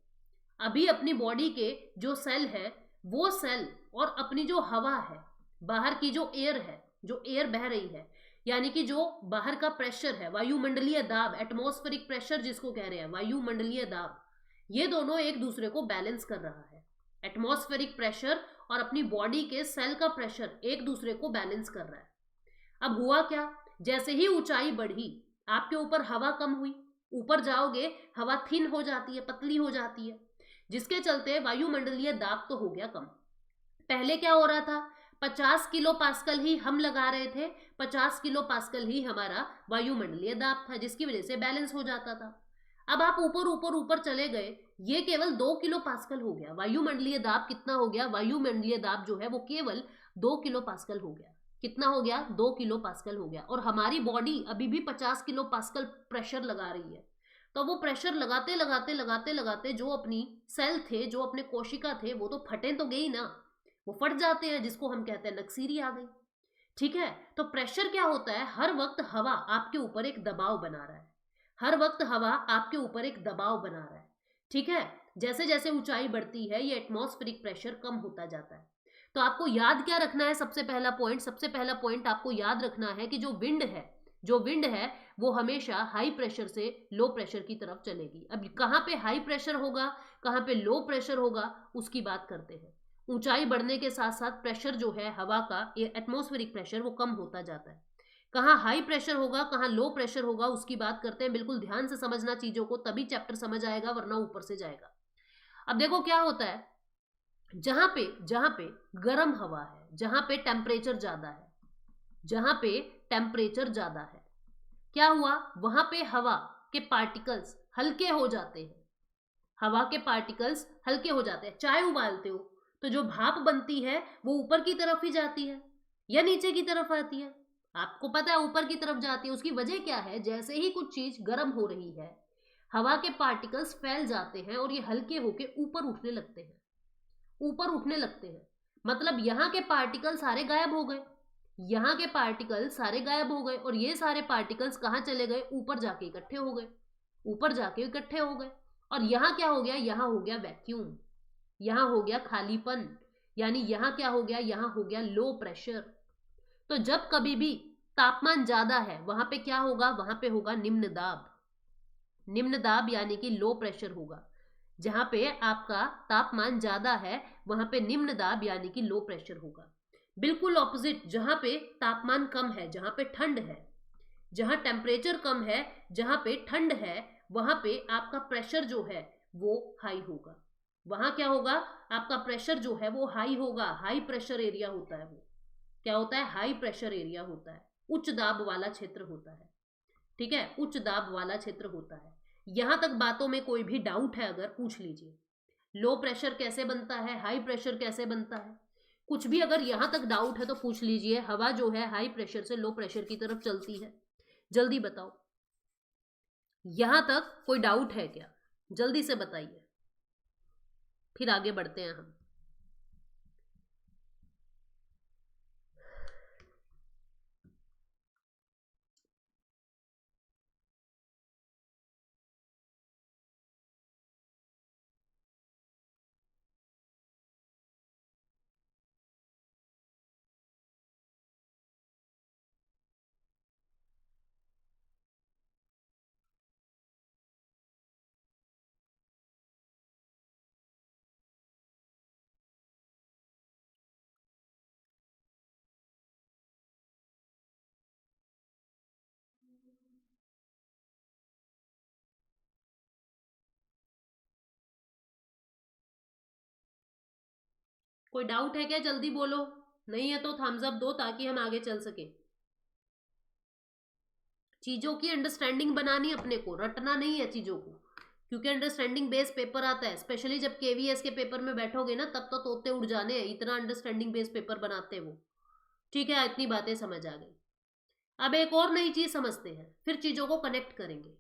अभी अपनी बॉडी के जो सेल है, वो सेल और अपनी जो हवा है, बाहर की जो एयर है, जो एयर बह रही है, यानी कि जो बाहर का प्रेशर है, वायुमंडलीय दाब, एटमॉस्फेरिक प्रेशर जिसको कह रहे हैं, वायुमंडलीय दाब, ये दोनों एक दूसरे को बैलेंस कर रहा है। एटमॉस्फेरिक प्रेशर और अपनी बॉडी के सेल का प्रेशर एक दूसरे को बैलेंस कर रहा है। अब हुआ क्या, जैसे ही ऊंचाई बढ़ी आपके ऊपर हवा कम हुई, ऊपर जाओगे हवा थिन हो जाती है, पतली हो जाती है, जिसके चलते वायुमंडलीय दाब तो हो गया कम। पहले क्या हो रहा था, 50 किलो पास्कल ही हम लगा रहे थे, 50 किलो पास्कल ही हमारा वायुमंडलीय दाब था, जिसकी वजह से बैलेंस हो जाता था। अब आप ऊपर ऊपर ऊपर चले गए, ये केवल 2 किलो पास्कल हो गया। वायुमंडलीय दाब कितना हो गया, वायुमंडलीय दाब जो है वो केवल 2 किलो पास्कल हो गया। कितना हो गया, 2 किलो पास्कल हो गया। और हमारी बॉडी अभी भी 50 किलो पास्कल प्रेशर लगा रही है। तो वो प्रेशर लगाते लगाते लगाते लगाते जो अपनी सेल थे, जो अपने कोशिका थे, वो तो फटे तो गई ना, वो फट जाते हैं, जिसको हम कहते हैं नक्सीरी आ गई। ठीक है, तो प्रेशर क्या होता है, हर वक्त हवा आपके ऊपर एक दबाव बना रहा है, हर वक्त हवा आपके ऊपर एक दबाव बना रहा है। ठीक है, जैसे जैसे ऊंचाई बढ़ती है ये एटमॉस्फेरिक प्रेशर कम होता जाता है। तो आपको याद क्या रखना है, सबसे पहला पॉइंट आपको याद रखना है कि जो विंड है वो हमेशा हाई प्रेशर से लो प्रेशर की तरफ चलेगी। अब कहाँ पे हाई प्रेशर होगा, कहाँ पे लो प्रेशर होगा, उसकी बात करते हैं। ऊंचाई बढ़ने के साथ साथ प्रेशर जो है हवा का, एटमॉस्फेरिक प्रेशर, वो कम होता जाता है। कहाँ हाई प्रेशर होगा, कहाँ लो प्रेशर होगा, उसकी बात करते हैं। बिल्कुल ध्यान से समझना चीजों को, तभी चैप्टर समझ आएगा, वरना ऊपर से जाएगा। अब देखो क्या होता है, जहां पे गर्म हवा है, जहां पे टेम्परेचर ज्यादा है, जहां पे टेम्परेचर ज्यादा है, क्या हुआ, वहां पे हवा के पार्टिकल्स हल्के हो जाते हैं, हवा के पार्टिकल्स हल्के हो जाते हैं। चाय उबालते हो तो जो भाप बनती है वो ऊपर की तरफ ही जाती है या नीचे की तरफ आती है, आपको पता है ऊपर की तरफ जाती है। उसकी वजह क्या है, जैसे ही कुछ चीज गर्म हो रही है, हवा के पार्टिकल्स फैल जाते हैं और ये हल्के होके ऊपर उठने लगते हैं, ऊपर उठने लगते हैं। मतलब यहाँ के पार्टिकल सारे गायब हो गए, यहाँ के पार्टिकल सारे गायब हो गए, और ये सारे पार्टिकल्स कहाँ चले गए, ऊपर जाके इकट्ठे हो गए, ऊपर जाके इकट्ठे हो गए। और यहाँ क्या हो गया, यहाँ हो गया वैक्यूम, यहाँ हो गया खालीपन, यानी यहाँ क्या हो गया, यहाँ हो गया लो प्रेशर। तो जब कभी भी तापमान ज्यादा है वहां पे क्या होगा, वहां पे होगा निम्न दाब, निम्न दाब यानी कि लो प्रेशर होगा। जहां पे आपका तापमान ज्यादा है वहां पे निम्न दाब यानी कि लो प्रेशर होगा। बिल्कुल ऑपोजिट, जहां पे तापमान कम है, जहां पे ठंड है, जहां टेम्परेचर कम है, जहां पे ठंड है, वहां पे आपका प्रेशर जो है वो हाई होगा। वहां क्या होगा, आपका प्रेशर जो है वो हाई होगा, हाई प्रेशर एरिया होता है। वो क्या होता है, हाई प्रेशर एरिया होता है, उच्च दाब वाला क्षेत्र होता है। ठीक है, उच्च दाब वाला क्षेत्र होता है। यहां तक बातों में कोई भी डाउट है अगर, पूछ लीजिए। लो प्रेशर कैसे बनता है, हाई प्रेशर कैसे बनता है, कुछ भी अगर यहां तक डाउट है तो पूछ लीजिए। हवा जो है हाई प्रेशर से लो प्रेशर की तरफ चलती है, जल्दी बताओ। यहां तक कोई डाउट है क्या, जल्दी से बताइए, फिर आगे बढ़ते हैं हम। कोई डाउट है क्या, जल्दी बोलो। नहीं है तो थम्स अप दो ताकि हम आगे चल सके। चीजों की अंडरस्टैंडिंग बनानी अपने को, रटना नहीं है चीजों को, क्योंकि अंडरस्टैंडिंग बेस पेपर आता है। स्पेशली जब केवीएस के पेपर में बैठोगे ना, तब तो तोते उड़ जाने हैं, इतना अंडरस्टैंडिंग बेस पेपर बनाते हैं वो। ठीक है, इतनी बातें समझ आ गई। अब एक और नई चीज समझते हैं, फिर चीजों को कनेक्ट करेंगे।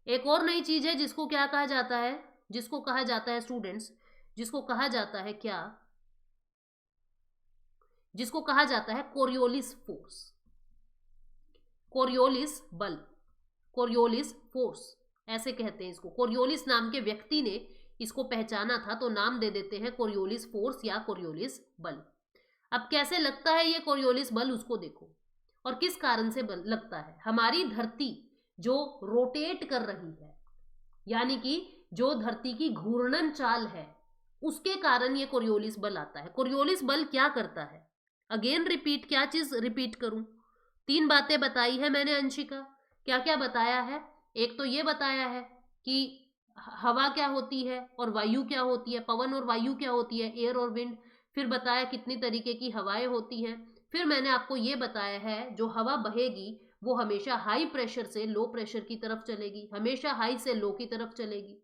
एक और नई चीज है जिसको क्या कहा जाता है, जिसको कहा जाता है स्टूडेंट्स, जिसको कहा जाता है क्या, जिसको कहा जाता है कोरियोलिस फोर्स, कोरियोलिस बल, कोरियोलिस फोर्स ऐसे कहते हैं इसको। कोरियोलिस नाम के व्यक्ति ने इसको पहचाना था, तो नाम दे देते हैं कोरियोलिस फोर्स या कोरियोलिस बल। अब कैसे लगता है ये कोरियोलिस बल, उसको देखो। और किस कारण से बल लगता है, हमारी धरती जो रोटेट कर रही है, यानी कि जो धरती की घूर्णन चाल है, उसके कारण ये कोरियोलिस बल आता है। कोरियोलिस बल क्या करता है, अगेन रिपीट, क्या चीज रिपीट करूं, 3 बातें बताई है मैंने अंशिका। क्या क्या बताया है, एक तो ये बताया है कि हवा क्या होती है और वायु क्या होती है, पवन और वायु क्या होती है, एयर और विंड। फिर बताया कितनी तरीके की हवाएं होती हैं। फिर मैंने आपको ये बताया है जो हवा बहेगी वो हमेशा हाई प्रेशर से लो प्रेशर की तरफ चलेगी, हमेशा हाई से लो की तरफ चलेगी।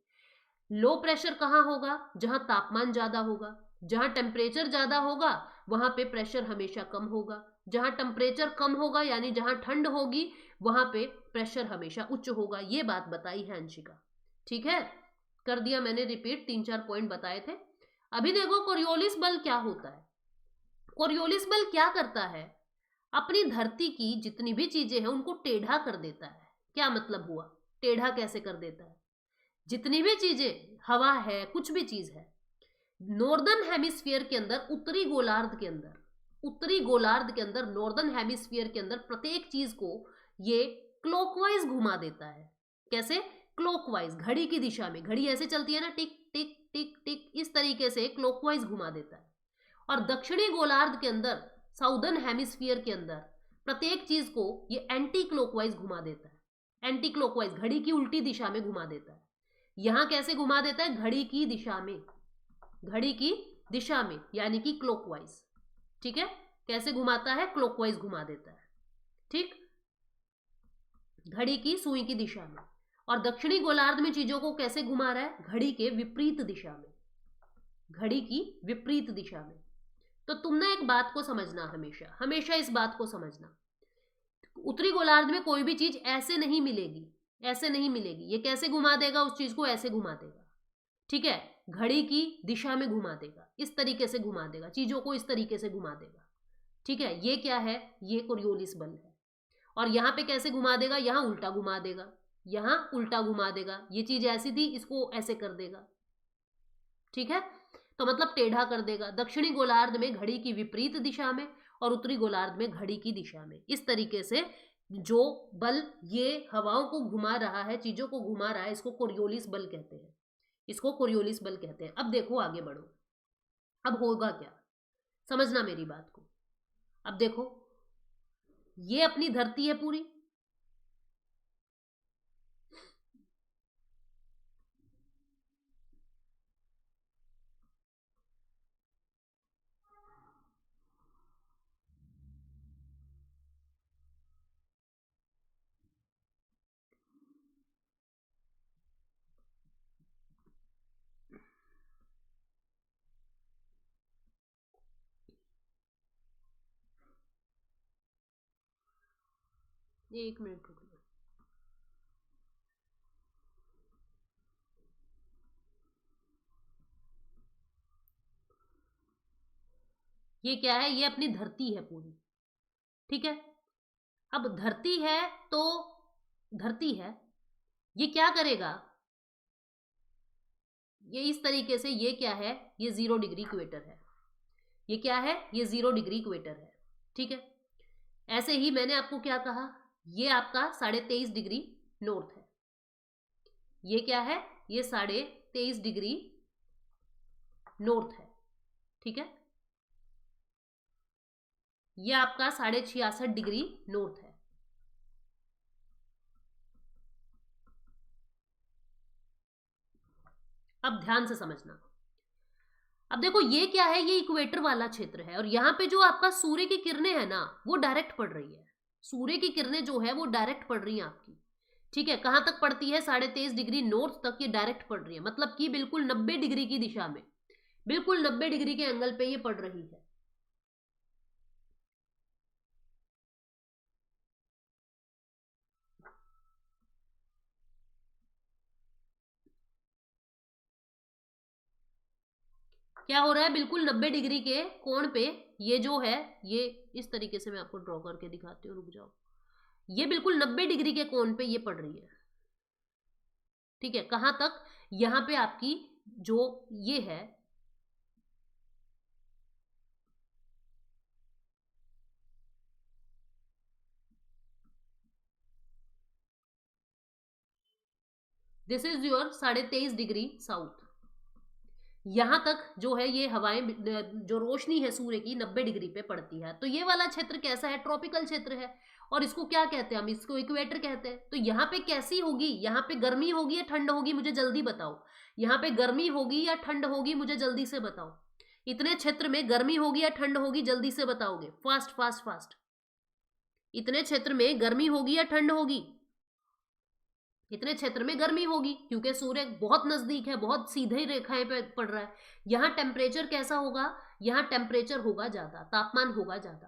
लो प्रेशर कहाँ होगा, जहां तापमान ज्यादा होगा, जहां टेम्परेचर ज्यादा होगा वहां पे प्रेशर हमेशा कम होगा, जहां टेम्परेचर कम होगा यानी जहां ठंड होगी वहां पे प्रेशर हमेशा उच्च होगा। ये बात बताई है अंशिका। ठीक है, कर दिया मैंने रिपीट, 3-4 पॉइंट बताए थे। अभी देखो कोरियोलिस बल क्या होता है। कोरियोलिस बल क्या करता है, अपनी धरती की जितनी भी चीजें हैं उनको टेढ़ा कर देता है। क्या मतलब हुआ, टेढ़ा कैसे कर देता है, जितनी भी चीजें, हवा है, कुछ भी चीज है, नॉर्दर्न हेमिस्फीयर के अंदर, उत्तरी गोलार्ध के अंदर, उत्तरी गोलार्ध के अंदर, नॉर्दर्न हेमिस्फीयर के अंदर प्रत्येक चीज को ये क्लॉकवाइज घुमा देता है। कैसे, क्लॉकवाइज, घड़ी की दिशा में, घड़ी ऐसे चलती है ना, टिक टिक टिक टिक, इस तरीके से क्लॉकवाइज घुमा देता है। और दक्षिणी गोलार्ध के अंदर, साउदर्न हेमिस्फीयर के अंदर, प्रत्येक चीज को ये एंटी क्लॉकवाइज घुमा देता है। एंटी क्लॉकवाइज, घड़ी की उल्टी दिशा में घुमा देता है। यहां कैसे घुमा देता है, घड़ी की दिशा में, घड़ी की दिशा में यानी कि क्लॉकवाइज। ठीक है, कैसे घुमाता है, क्लॉकवाइज घुमा देता है। ठीक, घड़ी की सुई की दिशा में। और दक्षिणी गोलार्ध में चीजों को कैसे घुमा रहा है, घड़ी के विपरीत दिशा में, घड़ी की विपरीत दिशा में। तो तुमने एक बात को समझना, हमेशा हमेशा इस बात को समझना, उत्तरी गोलार्ध में कोई भी चीज ऐसे नहीं मिलेगी, ऐसे नहीं मिलेगी। ये कैसे घुमा देगा उस चीज को, ऐसे घुमा देगा। ठीक है, घड़ी की दिशा में घुमा देगा, इस तरीके से घुमा देगा चीजों को, इस तरीके से घुमा देगा। ठीक है, ये क्या है, ये कोरियोलिस बल है। और यहां पे कैसे घुमा देगा, यहां उल्टा घुमा देगा, यहां उल्टा घुमा देगा। ये चीज ऐसी थी, इसको ऐसे कर देगा। ठीक है, तो मतलब टेढ़ा कर देगा। दक्षिणी गोलार्ध में घड़ी की विपरीत दिशा में और उत्तरी गोलार्ध में घड़ी की दिशा में। इस तरीके से जो बल ये हवाओं को घुमा रहा है, चीजों को घुमा रहा है, इसको कोरियोलिस बल कहते हैं, इसको कोरियोलिस बल कहते हैं। अब देखो आगे बढ़ो, अब होगा क्या, समझना मेरी बात को। अब देखो, ये अपनी धरती है पूरी, एक मिनट रुक लो। ये क्या है, ये अपनी धरती है पूरी, ठीक है। अब धरती है तो धरती है, ये क्या करेगा, ये इस तरीके से, ये क्या है, ये 0 डिग्री इक्वेटर है, ये क्या है, ये 0 डिग्री इक्वेटर है, ठीक है। ऐसे ही मैंने आपको क्या कहा, ये आपका 23.5 डिग्री नॉर्थ है, ये क्या है, ये 23.5 डिग्री नॉर्थ है, ठीक है। ये आपका 66.5 डिग्री नॉर्थ है। अब ध्यान से समझना। अब देखो, ये क्या है, ये इक्वेटर वाला क्षेत्र है, और यहां पे जो आपका सूर्य की किरणें है ना, वो डायरेक्ट पड़ रही है, सूर्य की किरणें जो है वो डायरेक्ट पड़ रही हैं आपकी, ठीक है। कहां तक पड़ती है, 23.5 डिग्री नॉर्थ तक ये डायरेक्ट पड़ रही है, मतलब कि बिल्कुल 90 डिग्री की दिशा में, बिल्कुल 90 डिग्री के एंगल पे ये पड़ रही है। क्या हो रहा है, बिल्कुल 90 डिग्री के कोण पे ये जो है, ये इस तरीके से मैं आपको ड्रॉ करके दिखाती हूँ, रुक जाओ। ये बिल्कुल 90 डिग्री के कोण पे ये पड़ रही है, ठीक है। कहां तक, यहां पे आपकी जो ये है, this is your 23.5 degree south, यहां तक जो है ये हवाएं, जो रोशनी है सूर्य की 90 डिग्री पे पड़ती है। तो ये वाला क्षेत्र कैसा है, ट्रॉपिकल क्षेत्र है, और इसको क्या कहते हैं हम, इसको इक्वेटर कहते हैं। तो यहाँ पे कैसी होगी, यहाँ पे गर्मी होगी या ठंड होगी, मुझे जल्दी बताओ। यहाँ पे गर्मी होगी या ठंड होगी, मुझे जल्दी से बताओ। इतने क्षेत्र में गर्मी होगी या ठंड होगी, जल्दी से बताओगे, फास्ट फास्ट फास्ट। इतने क्षेत्र में गर्मी होगी या ठंड होगी, इतने क्षेत्र में गर्मी होगी, क्योंकि सूर्य बहुत नजदीक है, बहुत सीधे रेखाएं पे पड़ रहा है। यहाँ टेम्परेचर कैसा होगा, यहाँ टेम्परेचर होगा ज्यादा, तापमान होगा ज्यादा,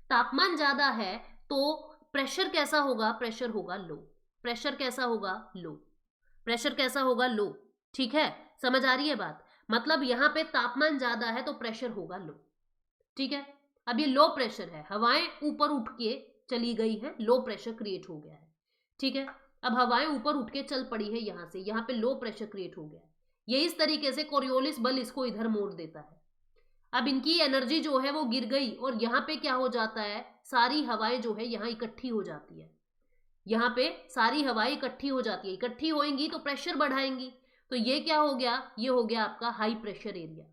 तापमान ज्यादा है तो प्रेशर कैसा होगा, प्रेशर होगा लो, प्रेशर कैसा होगा, लो, प्रेशर कैसा होगा, लो, ठीक है। समझ आ रही है बात, मतलब यहाँ पे तापमान ज्यादा है तो प्रेशर होगा लो, ठीक है। अब ये लो प्रेशर है, हवाएं ऊपर उठ के चली गई है, लो प्रेशर क्रिएट हो गया है, ठीक है। अब हवाएं ऊपर उठ के चल पड़ी है यहां से, यहाँ पे लो प्रेशर क्रिएट हो गया है, ये इस तरीके से कोरियोलिस बल इसको इधर मोड़ देता है। अब इनकी एनर्जी जो है वो गिर गई, और यहाँ पे क्या हो जाता है, सारी हवाएं जो है यहाँ इकट्ठी हो जाती है, यहाँ पे सारी हवाएं इकट्ठी हो जाती है, इकट्ठी होएंगी तो प्रेशर बढ़ाएंगी। तो ये क्या हो गया, ये हो गया आपका हाई प्रेशर एरिया,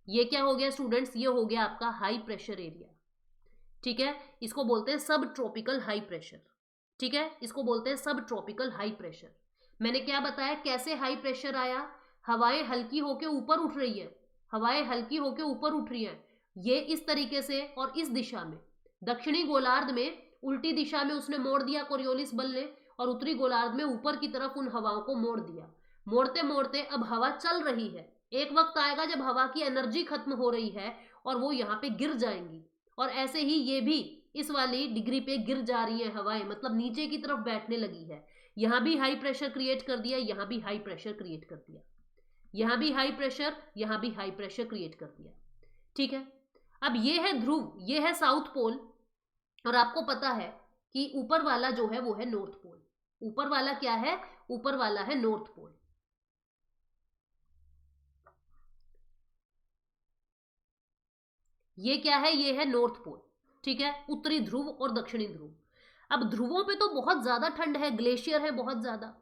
ये क्या हो गया स्टूडेंट्स, ये हो गया आपका हाई प्रेशर एरिया, ठीक है। इसको बोलते हैं सब ट्रॉपिकल हाई प्रेशर, ठीक है, इसको बोलते हैं सब ट्रॉपिकल हाई प्रेशर। मैंने क्या बताया, कैसे हाई प्रेशर आया, हवाएं हल्की होके ऊपर उठ रही है, हवाएं हल्की होके ऊपर उठ रही है, ये इस तरीके से, और इस दिशा में, दक्षिणी गोलार्ध में उल्टी दिशा में उसने मोड़ दिया कोरियोलिस बल ने, और उत्तरी गोलार्ध में ऊपर की तरफ उन हवाओं को मोड़ दिया। मोड़ते मोड़ते अब हवा चल रही है, एक वक्त आएगा जब हवा की एनर्जी खत्म हो रही है और वो यहाँ पे गिर जाएंगी, और ऐसे ही ये भी इस वाली डिग्री पे गिर जा रही है हवाएं, मतलब नीचे की तरफ बैठने लगी है। यहां भी हाई प्रेशर क्रिएट कर दिया, यहां भी हाई प्रेशर क्रिएट कर दिया, यहां भी हाई प्रेशर, यहां भी हाई प्रेशर क्रिएट कर दिया, ठीक है। अब ये है ध्रुव, ये है साउथ पोल, और आपको पता है कि ऊपर वाला जो है वो है नॉर्थ पोल। ऊपर वाला क्या है, ऊपर वाला है नॉर्थ पोल। ये क्या है, ये है नॉर्थ पोल, ठीक है, उत्तरी ध्रुव और दक्षिणी ध्रुव। अब ध्रुवों पे तो बहुत ज्यादा ठंड है, ग्लेशियर है बहुत ज्यादा,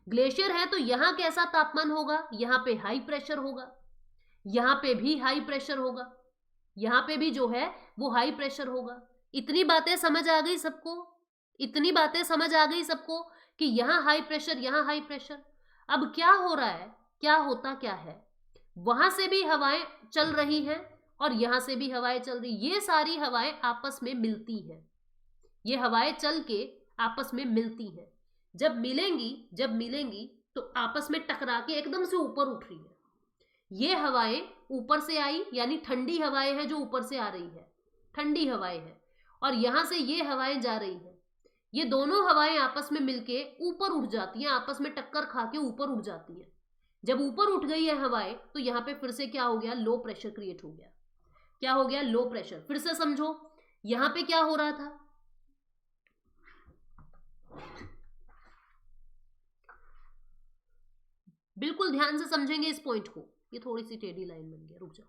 ग्लेशियर है तो यहां कैसा तापमान होगा, यहां पे हाई प्रेशर होगा, यहां पे भी हाई प्रेशर होगा, यहां पे भी जो है वो हाई प्रेशर होगा। इतनी बातें समझ आ गई सबको, इतनी बातें समझ आ गई सबको कि यहां हाई प्रेशर, यहां हाई प्रेशर। अब क्या हो रहा है, क्या होता क्या है, वहां से भी हवाएं चल रही हैं और यहां से भी हवाएं चल रही, ये सारी हवाएं आपस में मिलती हैं, ये हवाएं चल के आपस में मिलती हैं। जब मिलेंगी, जब मिलेंगी तो आपस में टकरा के एकदम से ऊपर उठ रही है। ये हवाएं ऊपर से आई, यानी ठंडी हवाएं हैं जो ऊपर से आ रही है, ठंडी हवाएं हैं, और यहां से ये हवाएं जा रही हैं। ये दोनों हवाएं आपस में मिलके ऊपर उठ जाती हैं, आपस में टक्कर खा के ऊपर उठ जाती हैं। जब ऊपर उठ गई है हवाएं तो यहां पे फिर से क्या हो गया, लो प्रेशर क्रिएट हो गया। क्या हो गया, लो प्रेशर। फिर से समझो यहां पे क्या हो रहा था, बिल्कुल ध्यान से समझेंगे इस पॉइंट को। ये थोड़ी सी टेढ़ी लाइन बन गया, रुक जाओ।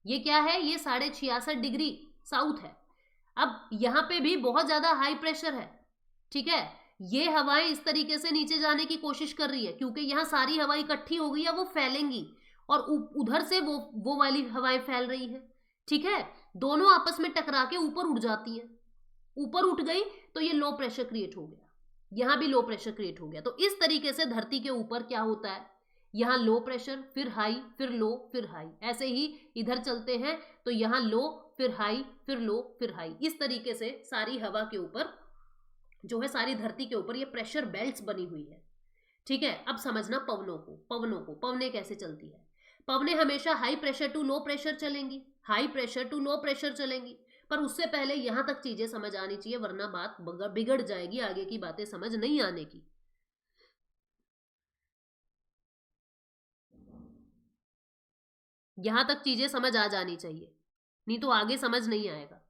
ये क्या है, ये 66.5 डिग्री साउथ है। अब यहां पे भी बहुत ज्यादा हाई प्रेशर है, ठीक है। ये हवाएं इस तरीके से नीचे जाने की कोशिश कर रही है, क्योंकि यहां सारी हवा इकट्ठी हो गई है, वो फैलेंगी और उधर से वो वाली हवाएं फैल रही है, ठीक है। दोनों आपस में टकरा के ऊपर उठ जाती है, ऊपर उठ गई तो ये लो प्रेशर क्रिएट हो गया, यहां भी लो प्रेशर क्रिएट हो गया। तो इस तरीके से धरती के ऊपर क्या होता है, यहां लो प्रेशर, फिर हाई, फिर लो, फिर हाई, ऐसे ही इधर चलते हैं तो यहां लो, फिर हाई, फिर लो, फिर हाई। इस तरीके से सारी हवा के ऊपर जो है, सारी धरती के ऊपर ये प्रेशर बेल्ट्स बनी हुई है, ठीक है। अब समझना पवनों को, पवनें कैसे चलती है। पवनें हमेशा high pressure to low pressure चलेंगी, high pressure to low pressure चलेंगी। पर उससे पहले यहां तक चीजें समझ आनी चाहिए, वरना बात बिगड़ जाएगी, आगे की बातें समझ नहीं आने की। यहां तक चीजें समझ आ जानी चाहिए, नहीं तो आगे समझ नहीं आएगा।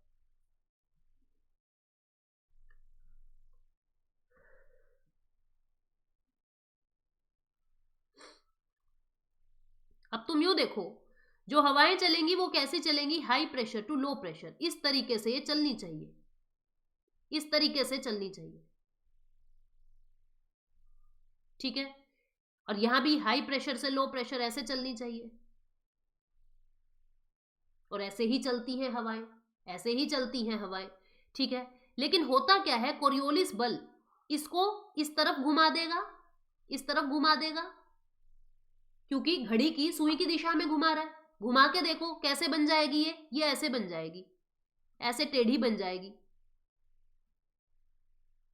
अब तुम यूं देखो, जो हवाएं चलेंगी वो कैसे चलेंगी, high pressure to low pressure, इस तरीके से ये चलनी चाहिए, इस तरीके से चलनी चाहिए, ठीक है। और यहां भी हाई प्रेशर से लो प्रेशर ऐसे चलनी चाहिए, और ऐसे ही चलती हैं हवाएं, ऐसे ही चलती हैं हवाएं, ठीक है। लेकिन होता क्या है, कोरियोलिस बल इसको इस तरफ घुमा देगा, इस तरफ घुमा देगा, क्योंकि घड़ी की सुई की दिशा में घुमा रहा है। घुमा के देखो कैसे बन जाएगी, ये ऐसे बन जाएगी, ऐसे टेढ़ी बन जाएगी,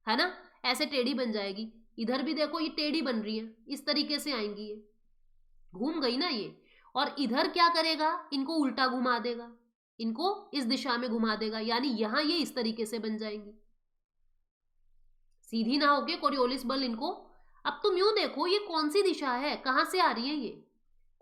है ना, ऐसे टेढ़ी बन जाएगी। इधर भी देखो ये टेढ़ी बन रही है, इस तरीके से आएंगी, ये घूम गई ना ये। और इधर क्या करेगा, इनको उल्टा घुमा देगा, इनको इस दिशा में घुमा देगा, यानी यहां ये इस तरीके से बन जाएंगी, सीधी ना होके कोरियोलिस बल इनको। अब तुम यूं देखो ये कौन सी दिशा है, कहां से आ रही है, ये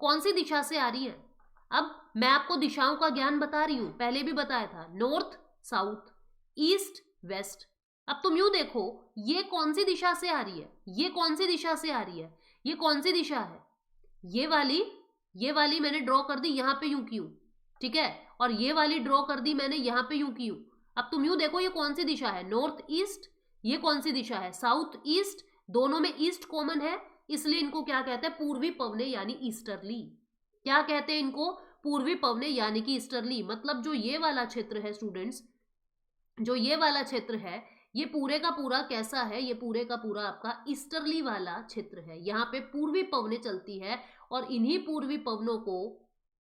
कौन सी दिशा से आ रही है। अब मैं आपको दिशाओं का ज्ञान बता रही हूं, पहले भी बताया था, नॉर्थ साउथ, ईस्ट वेस्ट। अब तुम यूं देखो ये कौन सी दिशा से आ रही है, ये कौन सी दिशा से आ रही है, ये कौन सी दिशा है, ये वाली मैंने ड्रॉ कर दी यहां पे यूं की यूं, ठीक है। और ये वाली ड्रॉ कर दी मैंने यहां पे यूं की यूं। अब तुम यूं देखो ये कौन सी दिशा है, नॉर्थ ईस्ट, ये कौन सी दिशा है, साउथ ईस्ट, दोनों में ईस्ट कॉमन है, इसलिए इनको क्या कहते हैं, पूर्वी पवने यानी ईस्टर्ली। क्या कहते हैं इनको, पूर्वी पवने यानी कि ईस्टर्ली। मतलब जो ये वाला क्षेत्र है स्टूडेंट्स, जो ये वाला क्षेत्र है, ये पूरे का पूरा कैसा है, ये पूरे का पूरा आपका ईस्टर्ली वाला क्षेत्र है। यहाँ पे पूर्वी पवने चलती है और इन्हीं पूर्वी पवनों को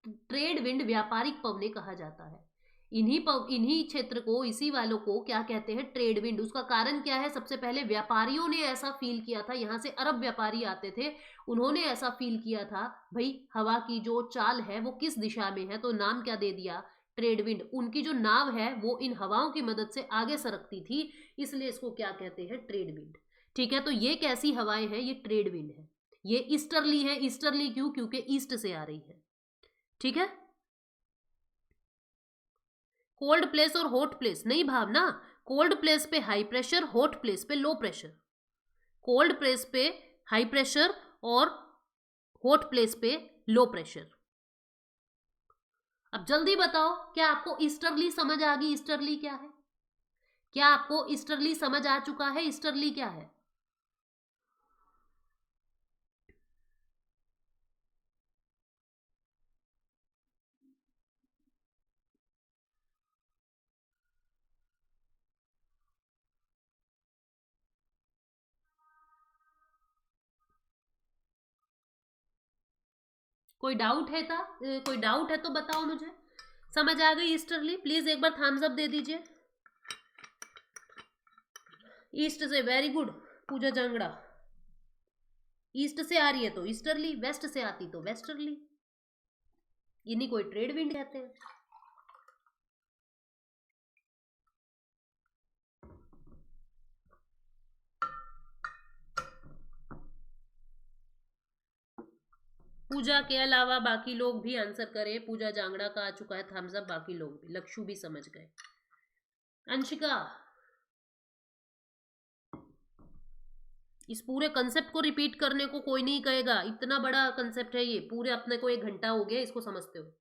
ट्रेड विंड, व्यापारिक पवने कहा जाता है। इन्हीं क्षेत्र को, इसी वालों को क्या कहते हैं, ट्रेड विंड। उसका कारण क्या है, सबसे पहले व्यापारियों ने ऐसा फील किया था, यहाँ से अरब व्यापारी आते थे, उन्होंने ऐसा फील किया था भाई हवा की जो चाल है वो किस दिशा में है, तो नाम क्या दे दिया, ट्रेड विंड। उनकी जो नाव है वो इन हवाओं की मदद से आगे सरकती थी, इसलिए इसको क्या कहते हैं, ट्रेड विंड, ठीक है। तो ये कैसी हवाएं हैं, ये ट्रेड विंड है, ये ईस्टर्ली है। ईस्टर्ली क्यों, क्योंकि ईस्ट से आ रही है, ठीक है। कोल्ड प्लेस और हॉट प्लेस नहीं भावना, कोल्ड प्लेस पे हाई प्रेशर, हॉट प्लेस पे लो प्रेशर, कोल्ड प्लेस पे हाई प्रेशर और हॉट प्लेस पे लो प्रेशर। अब जल्दी बताओ क्या आपको ईस्टर्ली समझ आ गई, ईस्टर्ली क्या है। क्या आपको ईस्टर्ली समझ आ चुका है? ईस्टर्ली क्या है? कोई डाउट है? कोई डाउट है तो बताओ मुझे। समझ आ गई ईस्टर्ली? प्लीज एक बार थम्स अप दे दीजिए। ईस्ट से, वेरी गुड पूजा जांगड़ा। ईस्ट से आ रही है तो ईस्टर्ली, वेस्ट से आती तो वेस्टर्ली। इन्हीं कोई ट्रेड विंड कहते हैं। पूजा के अलावा बाकी लोग भी आंसर करें। पूजा जांगड़ा का आ चुका है थम्स अप, बाकी लोग भी। लक्षु भी समझ गए। अंशिका, इस पूरे कंसेप्ट को रिपीट करने को कोई नहीं कहेगा, इतना बड़ा कंसेप्ट है ये। पूरे अपने को 1 घंटा हो गया इसको समझते हो।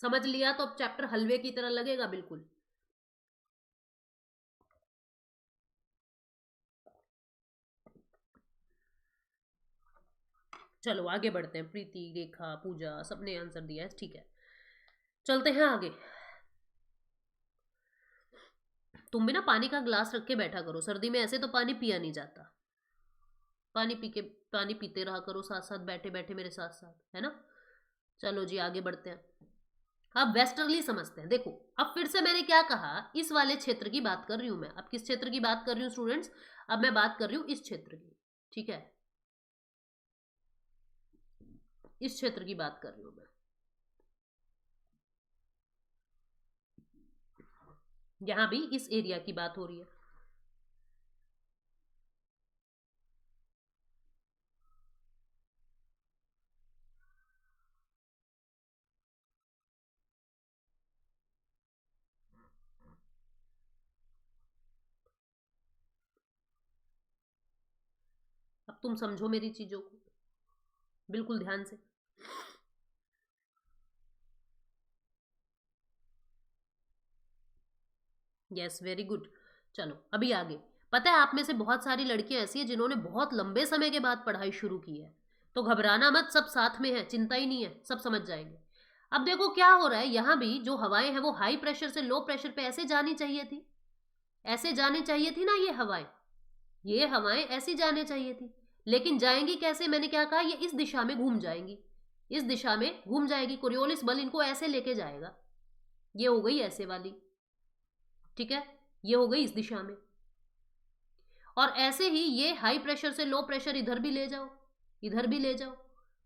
समझ लिया तो अब चैप्टर हलवे की तरह लगेगा बिल्कुल। चलो आगे बढ़ते हैं। प्रीति, रेखा, पूजा सबने आंसर दिया है, ठीक है। चलते हैं आगे। तुम भी ना पानी का ग्लास रख के बैठा करो, सर्दी में ऐसे तो पानी पिया नहीं जाता। पानी पीते रहा करो साथ साथ, बैठे बैठे मेरे साथ साथ, है ना। चलो जी आगे बढ़ते हैं। अब वेस्टर्ली समझते हैं। देखो अब फिर से मैंने क्या कहा, इस वाले क्षेत्र की बात कर रही हूं मैं। अब किस क्षेत्र की बात कर रही हूँ स्टूडेंट्स? अब मैं बात कर रही हूँ इस क्षेत्र की, ठीक है। इस क्षेत्र की बात कर रही हूं मैं। यहां भी इस एरिया की बात हो रही है। अब तुम समझो मेरी चीजों को बिल्कुल ध्यान से। Yes, very good. चलो अभी आगे। पता है आप में से बहुत सारी लड़कियां ऐसी हैं जिन्होंने बहुत लंबे समय के बाद पढ़ाई शुरू की है, तो घबराना मत, सब साथ में है, चिंता ही नहीं है, सब समझ जाएंगे। अब देखो क्या हो रहा है, यहां भी जो हवाएं हैं वो हाई प्रेशर से लो प्रेशर पे ऐसे जानी चाहिए थी, ऐसे जानी चाहिए थी ना। ये हवाएं ऐसी जाने चाहिए थी, लेकिन जाएंगी कैसे? मैंने क्या कहा, ये इस दिशा में घूम जाएंगी, इस दिशा में घूम जाएगी। कोरियोलिस बल इनको ऐसे लेके जाएगा। ये हो गई ऐसे वाली, ठीक है, ये हो गई इस दिशा में। और ऐसे ही ये हाई प्रेशर से लो प्रेशर इधर भी ले जाओ, इधर भी ले जाओ।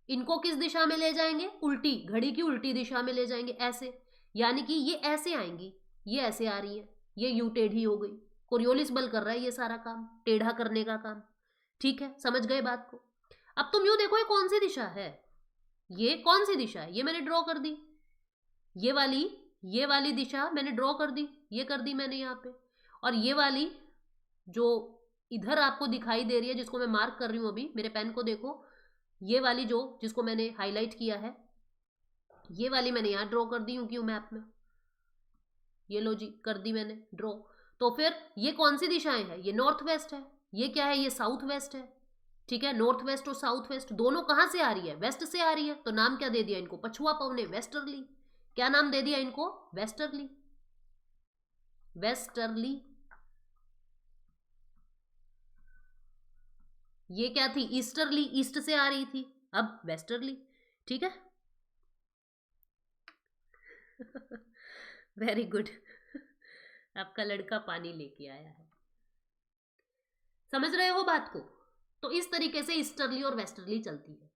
इनको किस दिशा में ले जाएंगे? उल्टी, घड़ी की उल्टी दिशा में ले जाएंगे, ऐसे। यानी कि ये ऐसे आएंगी, ये ऐसे आ रही है, ये यू टेढ़ी हो गई। कोरियोलिस बल कर रहा है ये सारा काम, टेढ़ा करने का काम, ठीक है। समझ गए बात को? अब तुम यूं देखो ये कौन सी दिशा है, ये कौन सी दिशा है? ये मैंने ड्रॉ कर दी, ये वाली दिशा मैंने ड्रॉ कर दी, ये कर दी मैंने यहाँ पे। और ये वाली जो इधर आपको दिखाई दे रही है, जिसको मैं मार्क कर रही हूँ अभी, मेरे पेन को देखो, ये वाली जो जिसको मैंने हाईलाइट किया है, ये वाली मैंने यहाँ ड्रॉ कर दी हूँ क्यों मैप में। ये लो जी, कर दी मैंने ड्रॉ। तो फिर ये कौन सी दिशाएं हैं? ये नॉर्थ वेस्ट है। ये क्या है? ये साउथ वेस्ट है, ठीक है। नॉर्थ वेस्ट और साउथ वेस्ट दोनों कहां से आ रही है? वेस्ट से आ रही है। तो नाम क्या दे दिया इनको? पछुआ पवने, वेस्टर्ली। क्या नाम दे दिया इनको? Westerly, westerly. ये क्या थी? ईस्टर्ली, ईस्ट से आ रही थी, अब वेस्टर्ली, ठीक है। Very good. आपका लड़का पानी लेके आया है। समझ रहे हो बात को? तो इस तरीके से ईस्टर्ली और वेस्टर्ली चलती है।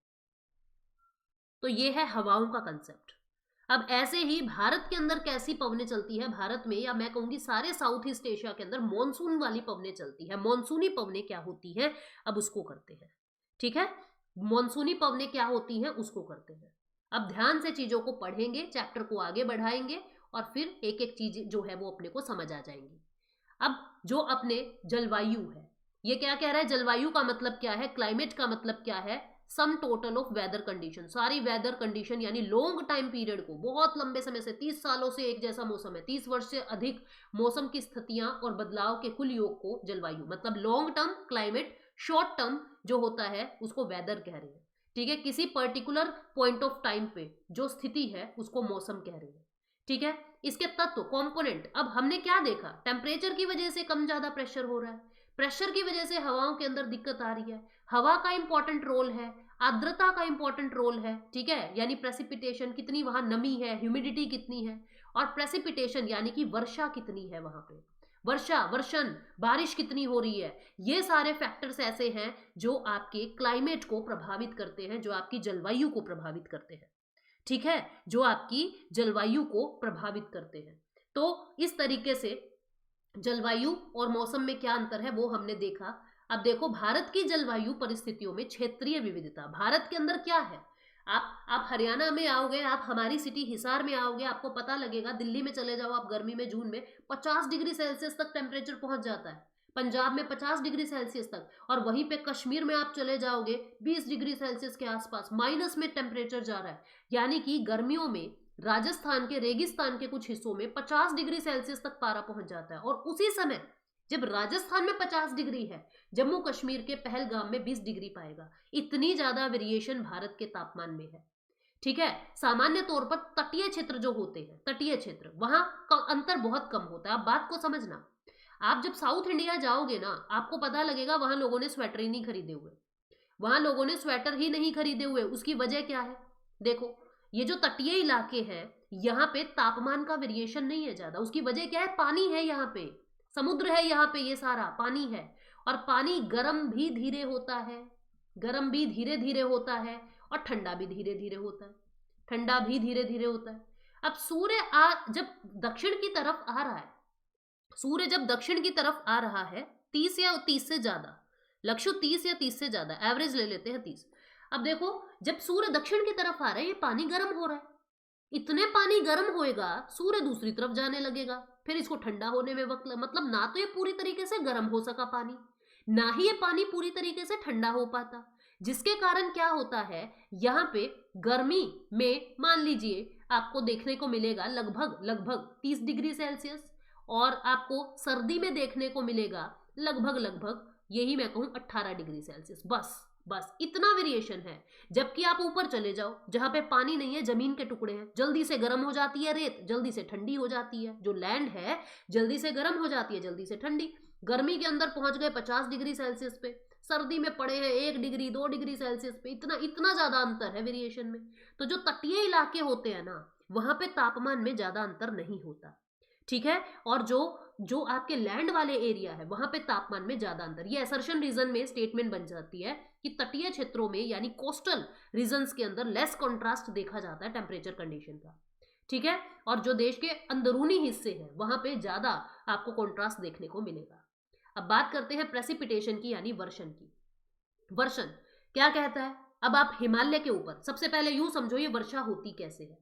तो ये है हवाओं का कंसेप्ट। अब ऐसे ही भारत के अंदर कैसी पवनें चलती है भारत में, या मैं कहूंगी सारे साउथ ईस्ट एशिया के अंदर मॉनसून वाली पवनें चलती है। मॉनसूनी पवनें क्या होती हैं, अब उसको करते हैं, ठीक है। मॉनसूनी पवनें क्या होती हैं उसको करते हैं। अब ध्यान से चीजों को पढ़ेंगे, चैप्टर को आगे बढ़ाएंगे, और फिर एक एक चीज जो है वो अपने को समझ आ जाएंगी। अब जो अपने जलवायु है, ये क्या कह रहा है? जलवायु का मतलब क्या है? क्लाइमेट का मतलब क्या है? Sum total of weather condition, सारी वेदर कंडीशन यानी लॉन्ग टाइम पीरियड को, बहुत लंबे समय से 30 सालों से एक जैसा मौसम है, 30 वर्ष से अधिक मौसम की स्थितियां और बदलाव के कुल योग को जलवायु, मतलब long term climate, short term जो होता है उसको वेदर कह रहे हैं। ठीक है, किसी पर्टिकुलर पॉइंट ऑफ टाइम पे जो स्थिति है उसको मौसम कह रहे हैं। ठीक है, इसके तत्व कंपोनेंट, अब हमने क्या देखा, टेम्परेचर की वजह से कम ज्यादा प्रेशर हो रहा है, प्रेशर की वजह से हवाओं के अंदर दिक्कत आ रही है, हवा का इंपॉर्टेंट रोल है, आर्द्रता का इंपॉर्टेंट रोल है। ठीक है, यानी प्रेसिपिटेशन कितनी वहां नमी है, ह्यूमिडिटी कितनी है, और प्रेसिपिटेशन यानी कि वर्षा कितनी है, वहां पे वर्षा, वर्षण, बारिश कितनी हो रही है। ये सारे फैक्टर्स ऐसे हैं जो आपके क्लाइमेट को प्रभावित करते हैं, जो आपकी जलवायु को प्रभावित करते हैं। ठीक है, जो आपकी जलवायु को प्रभावित करते हैं। तो इस तरीके से जलवायु और मौसम में क्या अंतर है वो हमने देखा। अब देखो भारत की जलवायु परिस्थितियों में क्षेत्रीय विविधता, भारत के अंदर क्या है, आप हरियाणा में आओगे, आप हमारी सिटी हिसार में आओगे, आपको पता लगेगा, दिल्ली में चले जाओ आप गर्मी में, जून में 50 डिग्री सेल्सियस तक टेम्परेचर पहुंच जाता है, पंजाब में 50 डिग्री सेल्सियस तक, और वहीं पे कश्मीर में आप चले जाओगे 20 डिग्री सेल्सियस के आसपास माइनस में टेम्परेचर जा रहा है। यानी कि गर्मियों में राजस्थान के रेगिस्तान के कुछ हिस्सों में 50 डिग्री सेल्सियस तक पारा पहुंच जाता है, और उसी समय जब राजस्थान में 50 डिग्री है, जम्मू कश्मीर के पहलगाम में 20 डिग्री पाएगा। इतनी ज्यादा वेरिएशन भारत के तापमान में है। ठीक है, सामान्य तौर पर तटीय क्षेत्र जो होते हैं, तटीय क्षेत्र, वहां का अंतर बहुत कम होता है। आप बात को समझना, आप जब साउथ इंडिया जाओगे ना, आपको पता लगेगा वहां लोगों ने स्वेटर ही नहीं खरीदे हुए, वहां लोगों ने स्वेटर ही नहीं खरीदे हुए। उसकी वजह क्या है, देखो ये जो तटीय इलाके हैं यहाँ पे तापमान का वेरिएशन नहीं है ज्यादा। उसकी वजह क्या है, पानी है, यहाँ पे समुद्र है, यहाँ पे ये सारा पानी है, और पानी गर्म भी धीरे होता है, गर्म भी धीरे धीरे होता है, और ठंडा भी धीरे धीरे होता है, ठंडा भी धीरे धीरे होता है। अब जब दक्षिण की तरफ आ रहा है, सूर्य जब दक्षिण की तरफ आ रहा है 30 या 30 से ज्यादा, लक्ष्य 30 या 30 से ज्यादा, एवरेज ले लेते हैं 30। अब देखो जब सूर्य दक्षिण की तरफ आ रहा है, ये पानी गर्म हो रहा है, इतने पानी गर्म होएगा, सूर्य दूसरी तरफ जाने लगेगा, फिर इसको ठंडा होने में वक्त मतलब ना तो ये पूरी तरीके से गर्म हो सका पानी, ना ही ये पानी पूरी तरीके से ठंडा हो पाता, जिसके कारण क्या होता है, यहाँ पे गर्मी में मान लीजिए आपको देखने को मिलेगा लगभग 30 डिग्री सेल्सियस, और आपको सर्दी में देखने को मिलेगा लगभग यही मैं कहूँ 18 डिग्री सेल्सियस। बस इतना वेरिएशन है। जबकि आप ऊपर चले जाओ जहां पे पानी नहीं है, जमीन के टुकड़े हैं, जल्दी से गर्म हो जाती है रेत, जल्दी से ठंडी हो जाती है, जो लैंड है जल्दी से गर्म हो जाती है, जल्दी से ठंडी। गर्मी के अंदर पहुंच गए 50 डिग्री सेल्सियस पे, सर्दी में पड़े हैं 1 डिग्री 2 डिग्री सेल्सियस पे, इतना ज्यादा अंतर है वेरिएशन में। तो जो तटीय इलाके होते हैं ना, वहां पे तापमान में ज्यादा अंतर नहीं होता। ठीक है, और जो आपके लैंड वाले एरिया है वहां पे तापमान में ज्यादा अंतर। ये असर्शन रीजन में स्टेटमेंट बन जाती है कि तटीय क्षेत्रों में यानी कोस्टल रीजन्स के अंदर लेस कंट्रास्ट देखा जाता है टेम्परेचर कंडीशन का। ठीक है, और जो देश के अंदरूनी हिस्से हैं वहां पे ज्यादा आपको कंट्रास्ट देखने को मिलेगा। अब बात करते हैं प्रेसिपिटेशन की यानी वर्षण की। वर्षण क्या कहता है, अब आप हिमालय के ऊपर, सबसे पहले यूं समझो ये वर्षा होती कैसे है,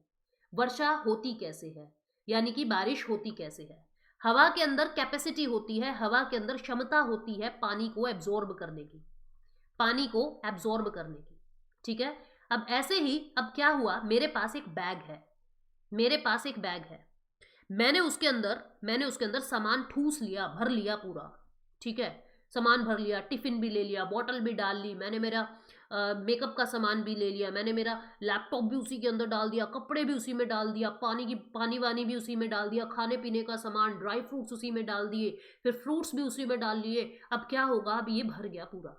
वर्षा होती कैसे है यानी कि बारिश होती कैसे है। हवा के अंदर कैपेसिटी होती है, हवा के अंदर क्षमता होती है पानी को एब्जॉर्ब करने की, पानी को एब्जॉर्ब करने की। ठीक है, अब ऐसे ही अब क्या हुआ, मेरे पास एक बैग है, मेरे पास एक बैग है, मैंने उसके अंदर सामान ठूस लिया, भर लिया पूरा। ठीक है, सामान भर लिया, टिफिन भी ले लिया, बॉटल भी डाल ली, मैंने मेरा मेकअप का सामान भी ले लिया, मैंने मेरा लैपटॉप भी उसी के अंदर डाल दिया, कपड़े भी उसी में डाल दिया, पानी वानी भी उसी में डाल दिया, खाने पीने का सामान, ड्राई फ्रूट्स उसी में डाल दिए, फिर फ्रूट्स भी उसी में डाल लिए। अब क्या होगा, अब ये भर गया पूरा,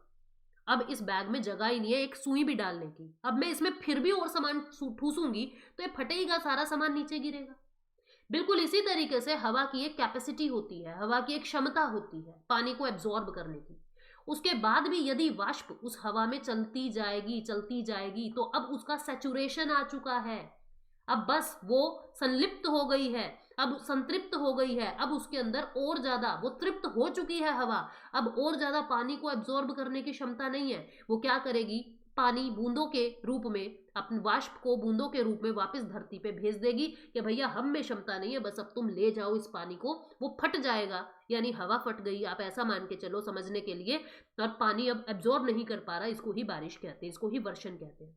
अब इस बैग में जगह ही नहीं है एक सुई भी डालने की। अब मैं इसमें फिर भी और सामान ठूसूंगी तो ये फटेगा, सारा सामान नीचे गिरेगा। बिल्कुल इसी तरीके से हवा की एक कैपेसिटी होती है, हवा की एक क्षमता होती है पानी को एब्जॉर्ब करने की। उसके बाद भी यदि वाष्प उस हवा में चलती जाएगी तो अब उसका सैचुरेशन आ चुका है, अब बस वो संलिप्त हो गई है, अब संतृप्त हो गई है, अब उसके अंदर और ज्यादा वो तृप्त हो चुकी है हवा, अब और ज्यादा पानी को एब्जॉर्ब करने की क्षमता नहीं है। वो क्या करेगी, पानी बूंदों के रूप में, अपने वाष्प को बूंदों के रूप में वापस धरती पे भेज देगी कि भैया हम में क्षमता नहीं है, बस अब तुम ले जाओ इस पानी को। वो फट जाएगा, यानी हवा फट गई, आप ऐसा मान के चलो समझने के लिए, और पानी अब एब्जॉर्ब नहीं कर पा रहा, इसको ही बारिश कहते हैं, इसको ही वर्षण कहते हैं।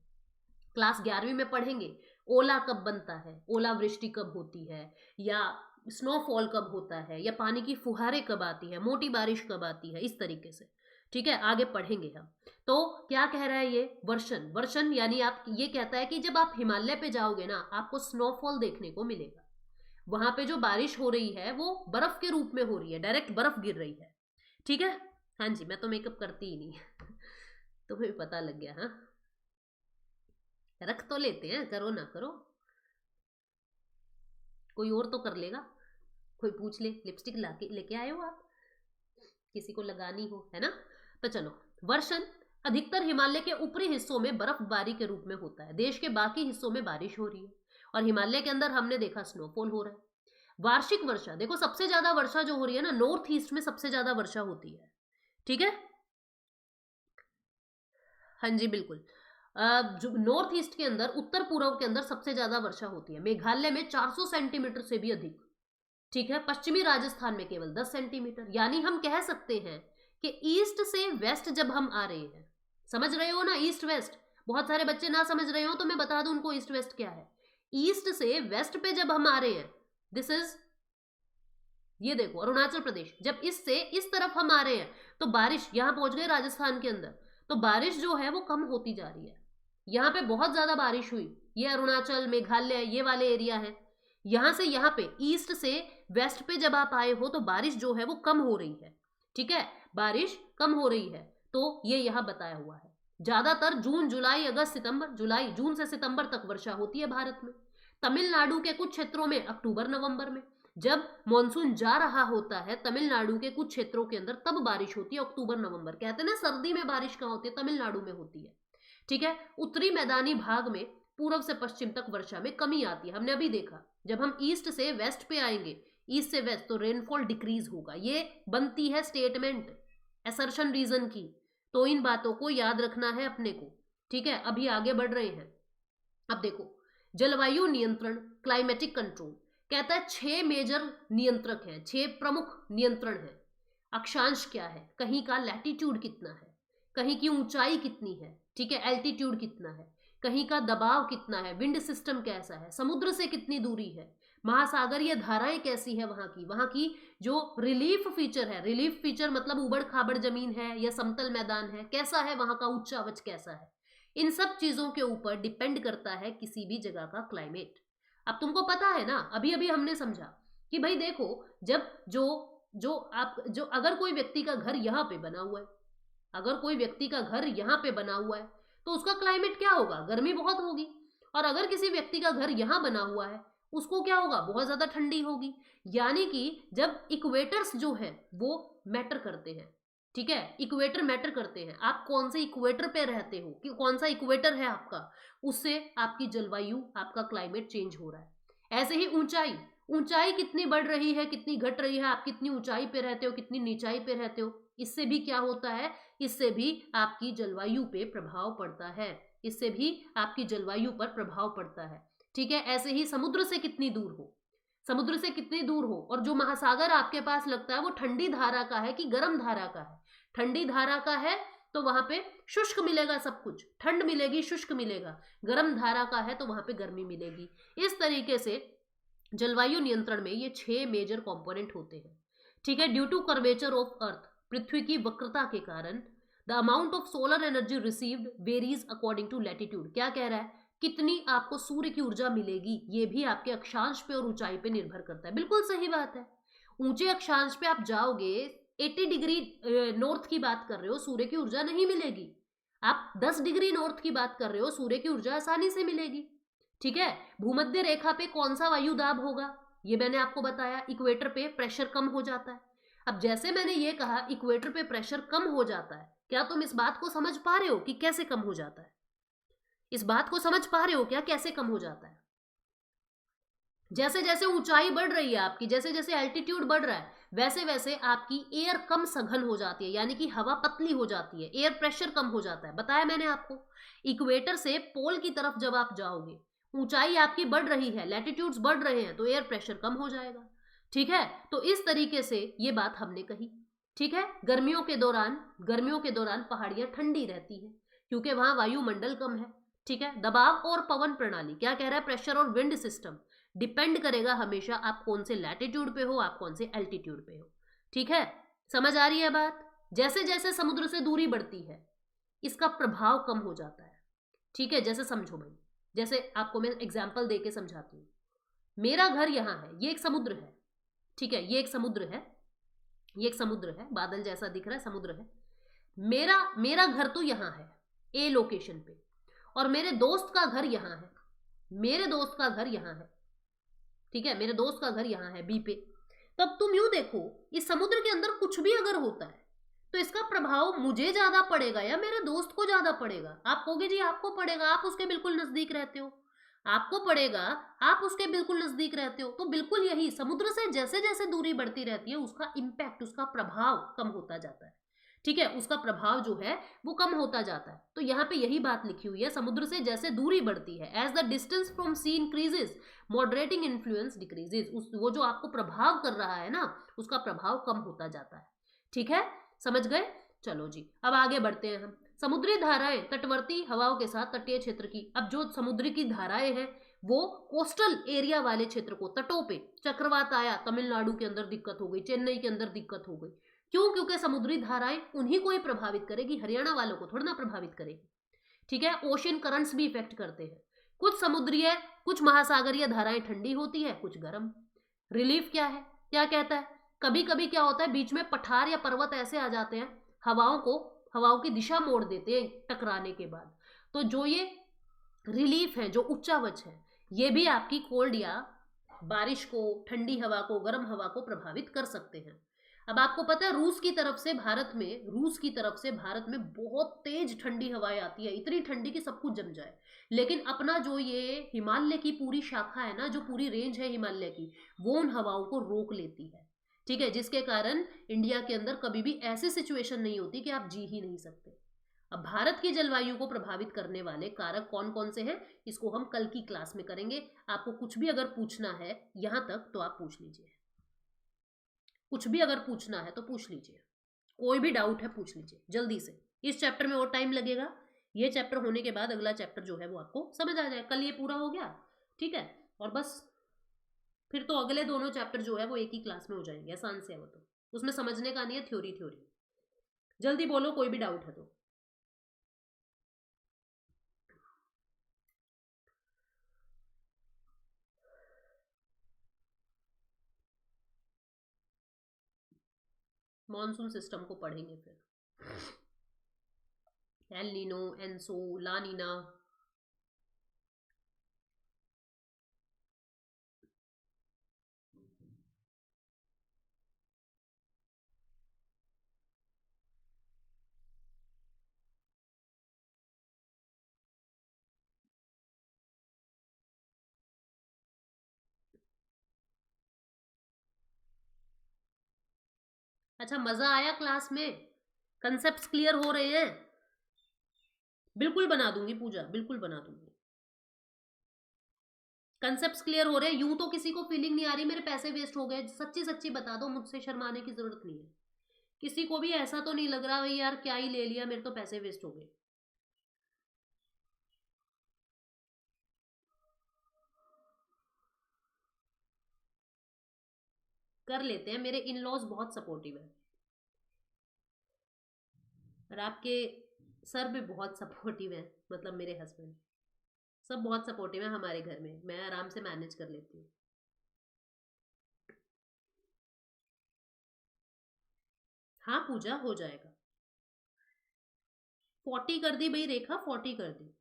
क्लास 11वीं में पढ़ेंगे ओला कब बनता है, ओलावृष्टि कब होती है, या स्नोफॉल कब होता है, या पानी की फुहारें कब आती है, मोटी बारिश कब आती है, इस तरीके से। ठीक है, आगे पढ़ेंगे हम। तो क्या कह रहा है ये, वर्षण। वर्षण यानी आप ये कहता है कि जब आप हिमालय पे जाओगे ना, आपको स्नोफॉल देखने को मिलेगा। वहां पे जो बारिश हो रही है वो बर्फ के रूप में हो रही है, डायरेक्ट बर्फ गिर रही है। ठीक है, हाँ जी, मैं तो मेकअप करती ही नहीं तुम्हें भी पता लग गया। हाँ, रख तो लेते हैं, करो ना करो, कोई और तो कर लेगा, कोई पूछ ले, लिपस्टिक लेके आए हो आप, किसी को लगानी हो, है ना। तो चलो, वर्षण अधिकतर हिमालय के ऊपरी हिस्सों में बर्फबारी के रूप में होता है, देश के बाकी हिस्सों में बारिश हो रही है, और हिमालय के अंदर हमने देखा स्नोफॉल हो रहा है। वार्षिक वर्षा, देखो सबसे ज्यादा वर्षा जो हो रही है ना, नॉर्थ ईस्ट में सबसे ज्यादा वर्षा होती है। ठीक है, हाँ जी बिल्कुल, जो नॉर्थ ईस्ट के अंदर, उत्तर पूर्व के अंदर सबसे ज्यादा वर्षा होती है। मेघालय में 400 सेंटीमीटर से भी अधिक। ठीक है, पश्चिमी राजस्थान में केवल 10 सेंटीमीटर। यानी हम कह सकते हैं कि ईस्ट से वेस्ट जब हम आ रहे हैं, समझ रहे हो ना, ईस्ट वेस्ट। बहुत सारे बच्चे ना समझ रहे हो तो मैं बता दूं उनको ईस्ट वेस्ट क्या है। ईस्ट से वेस्ट पे जब हम आ रहे हैं, दिस इज, ये देखो अरुणाचल प्रदेश, जब इससे इस तरफ हम आ रहे हैं तो बारिश, यहां पहुंच गए राजस्थान के अंदर, तो बारिश जो है वो कम होती जा रही है। यहाँ पे बहुत ज्यादा बारिश हुई, ये अरुणाचल, मेघालय, ये वाले एरिया है। यहां से यहाँ पे ईस्ट से वेस्ट पे जब आप आए हो तो बारिश जो है वो कम हो रही है। ठीक है, बारिश कम हो रही है, तो ये यहाँ बताया हुआ है। ज्यादातर जून, जुलाई, अगस्त, सितंबर, जुलाई, जून से सितंबर तक वर्षा होती है भारत में। तमिलनाडु के कुछ क्षेत्रों में अक्टूबर नवंबर में, जब मॉनसून जा रहा होता है तमिलनाडु के कुछ क्षेत्रों के अंदर, तब बारिश होती है अक्टूबर नवंबर। कहते हैं ना सर्दी में बारिश कहाँ होती है, तमिलनाडु में होती है। ठीक है, उत्तरी मैदानी भाग में पूर्व से पश्चिम तक वर्षा में कमी आती है। हमने अभी देखा, जब हम ईस्ट से वेस्ट पे आएंगे, ईस्ट से वेस्ट, तो रेनफॉल डिक्रीज होगा। ये बनती है स्टेटमेंट असर्शन रीजन की, तो इन बातों को याद रखना है अपने को। ठीक है, अभी आगे बढ़ रहे हैं। अब देखो, जलवायु नियंत्रण, क्लाइमेटिक कंट्रोल, कहता है 6 मेजर नियंत्रक हैं, 6 प्रमुख नियंत्रण है। अक्षांश क्या है, कहीं का लैटिट्यूड कितना है, कहीं की ऊंचाई कितनी है, ठीक है, एल्टीट्यूड कितना है, कहीं का दबाव कितना है, विंड सिस्टम कैसा है, समुद्र से कितनी दूरी है, महासागरीय धाराएं कैसी है, वहां की जो रिलीफ फीचर है, रिलीफ फीचर मतलब उबड़ खाबड़ जमीन है या समतल मैदान है, कैसा है, वहां का उच्चावच कैसा है। इन सब चीजों के ऊपर डिपेंड करता है किसी भी जगह का क्लाइमेट। अब तुमको पता है ना, अभी अभी हमने समझा कि भाई देखो, जब जो अगर कोई व्यक्ति का घर यहाँ पे बना हुआ है, अगर कोई व्यक्ति का घर यहाँ पे बना हुआ है तो उसका क्लाइमेट क्या होगा, गर्मी बहुत होगी। और अगर किसी व्यक्ति का घर यहाँ बना हुआ है, उसको क्या होगा, बहुत ज्यादा ठंडी होगी। यानी कि जब इक्वेटर्स जो है वो मैटर करते हैं। ठीक है, इक्वेटर मैटर करते हैं, आप कौन से इक्वेटर पे रहते हो, कि कौन सा इक्वेटर है आपका, उससे आपकी जलवायु, आपका क्लाइमेट चेंज हो रहा है। ऐसे ही ऊंचाई, ऊंचाई कितनी बढ़ रही है, कितनी घट रही है, आप कितनी ऊंचाई पे रहते हो, कितनी नीचाई पे रहते हो, इससे भी क्या होता है, इससे भी आपकी जलवायु पे प्रभाव पड़ता है, इससे भी आपकी जलवायु पर प्रभाव पड़ता है। ठीक है, ऐसे ही समुद्र से कितनी दूर हो, समुद्र से कितनी दूर हो, और जो महासागर आपके पास लगता है वो ठंडी धारा का है कि गर्म धारा का है। ठंडी धारा का है तो वहां पे शुष्क मिलेगा, सब कुछ ठंड मिलेगी, शुष्क मिलेगा। गर्म धारा का है तो वहां पे गर्मी मिलेगी। इस तरीके से जलवायु नियंत्रण में ये 6 मेजर कंपोनेंट होते हैं। ठीक है, due to curvature of earth, पृथ्वी की वक्रता के कारण, the amount of solar energy received varies according to latitude. क्या कह रहा है, कितनी आपको सूर्य की ऊर्जा मिलेगी ये भी आपके अक्षांश पे और ऊंचाई पे निर्भर करता है। बिल्कुल सही बात है, ऊंचे अक्षांश पे आप जाओगे, 80 डिग्री नॉर्थ की बात कर रहे हो, सूर्य की ऊर्जा नहीं मिलेगी। आप 10 डिग्री नॉर्थ की बात कर रहे हो, सूर्य की ऊर्जा आसानी से मिलेगी। ठीक है, भूमध्य रेखा पे कौन सा वायु दाब होगा, ये मैंने आपको बताया। इक्वेटर पे प्रेशर कम हो जाता है। अब जैसे मैंने ये कहा इक्वेटर पे प्रेशर कम हो जाता है, क्या तुम इस बात को समझ पा रहे हो कि कैसे कम हो जाता है? इस बात को समझ पा रहे हो क्या, कैसे कम हो जाता है? जैसे जैसे ऊंचाई बढ़ रही है आपकी, जैसे जैसे एल्टीट्यूड बढ़ रहा है, वैसे वैसे आपकी एयर कम सघन हो जाती है, यानी कि हवा पतली हो जाती है, एयर प्रेशर कम हो जाता है। बताया मैंने आपको, इक्वेटर से पोल की तरफ जब आप जाओगे, ऊंचाई आपकी बढ़ रही है, लैटिट्यूड्स बढ़ रहे हैं, तो एयर प्रेशर कम हो जाएगा। ठीक है, तो इस तरीके से ये बात हमने कही। ठीक है, गर्मियों के दौरान पहाड़ियां ठंडी रहती है क्योंकि वहां वायुमंडल कम है। ठीक है, दबाव और पवन प्रणाली, क्या कह रहा है, प्रेशर और विंड सिस्टम डिपेंड करेगा हमेशा आप कौन से लैटिट्यूड पे हो, आप कौन से एल्टीट्यूड पे हो। ठीक है, समझ आ रही है बात? जैसे जैसे समुद्र से दूरी बढ़ती है इसका प्रभाव कम हो जाता है। ठीक है, जैसे समझो भाई, जैसे आपको मैं एग्जाम्पल देके समझाती हूँ। मेरा घर यहाँ है, ये एक समुद्र है। ठीक है, ये एक समुद्र है, ये एक समुद्र है, बादल जैसा दिख रहा है, समुद्र है। मेरा मेरा घर तो यहाँ है ए लोकेशन पे, और मेरे दोस्त का घर यहाँ है, मेरे दोस्त का घर यहाँ है। ठीक है, मेरे दोस्त का घर यहाँ है बी पे। तब तुम यूं देखो, इस समुद्र के अंदर कुछ भी अगर होता है तो इसका प्रभाव मुझे ज्यादा पड़ेगा या मेरे दोस्त को ज्यादा पड़ेगा? आप कहोगे जी आपको पड़ेगा, आप उसके बिल्कुल नजदीक रहते हो। आपको पड़ेगा, आप उसके बिल्कुल नजदीक रहते हो। तो बिल्कुल यही, समुद्र से जैसे जैसे दूरी बढ़ती रहती है उसका इंपैक्ट, उसका प्रभाव कम होता जाता है। ठीक है, उसका प्रभाव जो है वो कम होता जाता है। तो यहाँ पे यही बात लिखी हुई है, समुद्र से जैसे दूरी बढ़ती है, as the distance from sea increases moderating influence decreases, वो जो आपको प्रभाव कर रहा है ना, उसका प्रभाव कम होता जाता है। ठीक है, समझ गए? चलो जी, अब आगे बढ़ते हैं हम। समुद्री धाराएं तटवर्ती हवाओं के साथ तटीय क्षेत्र की, अब जो समुद्र की धाराएं हैं वो कोस्टल एरिया वाले क्षेत्र को, तटों पे चक्रवात आया, तमिलनाडु के अंदर दिक्कत हो गई, चेन्नई के अंदर दिक्कत हो गई। क्यों? क्योंकि समुद्री धाराएं उन्हीं को ही प्रभावित करेगी, हरियाणा वालों को थोड़ा ना प्रभावित करेगी। ठीक है, ओशन करंट्स भी इफेक्ट करते हैं। कुछ समुद्रीय, कुछ महासागरीय धाराएं ठंडी होती है, कुछ गर्म। रिलीफ क्या है, क्या कहता है, कभी कभी क्या होता है, बीच में पठार या पर्वत ऐसे आ जाते हैं, हवाओं की दिशा मोड़ देते हैं टकराने के बाद। तो जो ये रिलीफ है, जो उच्चावच है, ये भी आपकी कोल्ड या बारिश को, ठंडी हवा को, गर्म हवा को प्रभावित कर सकते हैं। अब आपको पता है रूस की तरफ से भारत में बहुत तेज ठंडी हवाएं आती है, इतनी ठंडी कि सब कुछ जम जाए। लेकिन अपना जो ये हिमालय की पूरी शाखा है ना, जो पूरी रेंज है हिमालय की, वो उन हवाओं को रोक लेती है। ठीक है, जिसके कारण इंडिया के अंदर कभी भी ऐसी सिचुएशन नहीं होती कि आप जी ही नहीं सकते। अब भारत की जलवायु को प्रभावित करने वाले कारक कौन कौन से हैं, इसको हम कल की क्लास में करेंगे। आपको कुछ भी अगर पूछना है यहां तक तो आप पूछ लीजिए, कुछ भी अगर पूछना है तो पूछ लीजिए, कोई भी डाउट है पूछ लीजिए जल्दी से। इस चैप्टर में और टाइम लगेगा, ये चैप्टर होने के बाद अगला चैप्टर जो है वो आपको समझ आ जाए। कल ये पूरा हो गया, ठीक है, और बस फिर तो अगले दोनों चैप्टर जो है वो एक ही क्लास में हो जाएंगे, आसान से है वो, तो उसमें समझने का नहीं है, थ्योरी थ्योरी। जल्दी बोलो कोई भी डाउट है तो। मॉनसून सिस्टम को पढ़ेंगे फिर, एल नीनो, एनसो, ला नीना। अच्छा, मजा आया क्लास में? कंसेप्ट क्लियर हो रहे हैं? बिल्कुल बना दूंगी पूजा, बिल्कुल बना दूंगी। कंसेप्ट क्लियर हो रहे हैं? यूं तो किसी को फीलिंग नहीं आ रही मेरे पैसे वेस्ट हो गए? सच्ची सच्ची बता दो, मुझसे शर्माने की जरूरत नहीं है। किसी को भी ऐसा तो नहीं लग रहा भाई यार क्या ही ले लिया, मेरे तो पैसे वेस्ट हो गए? कर लेते हैं, मेरे इन लॉज बहुत सपोर्टिव है, और आपके सर भी बहुत सपोर्टिव है, मतलब मेरे हस्बैंड सब बहुत सपोर्टिव है हमारे घर में, मैं आराम से मैनेज कर लेती हूँ। हाँ पूजा, हो जाएगा। 40 कर दी भाई रेखा, 40 कर दी।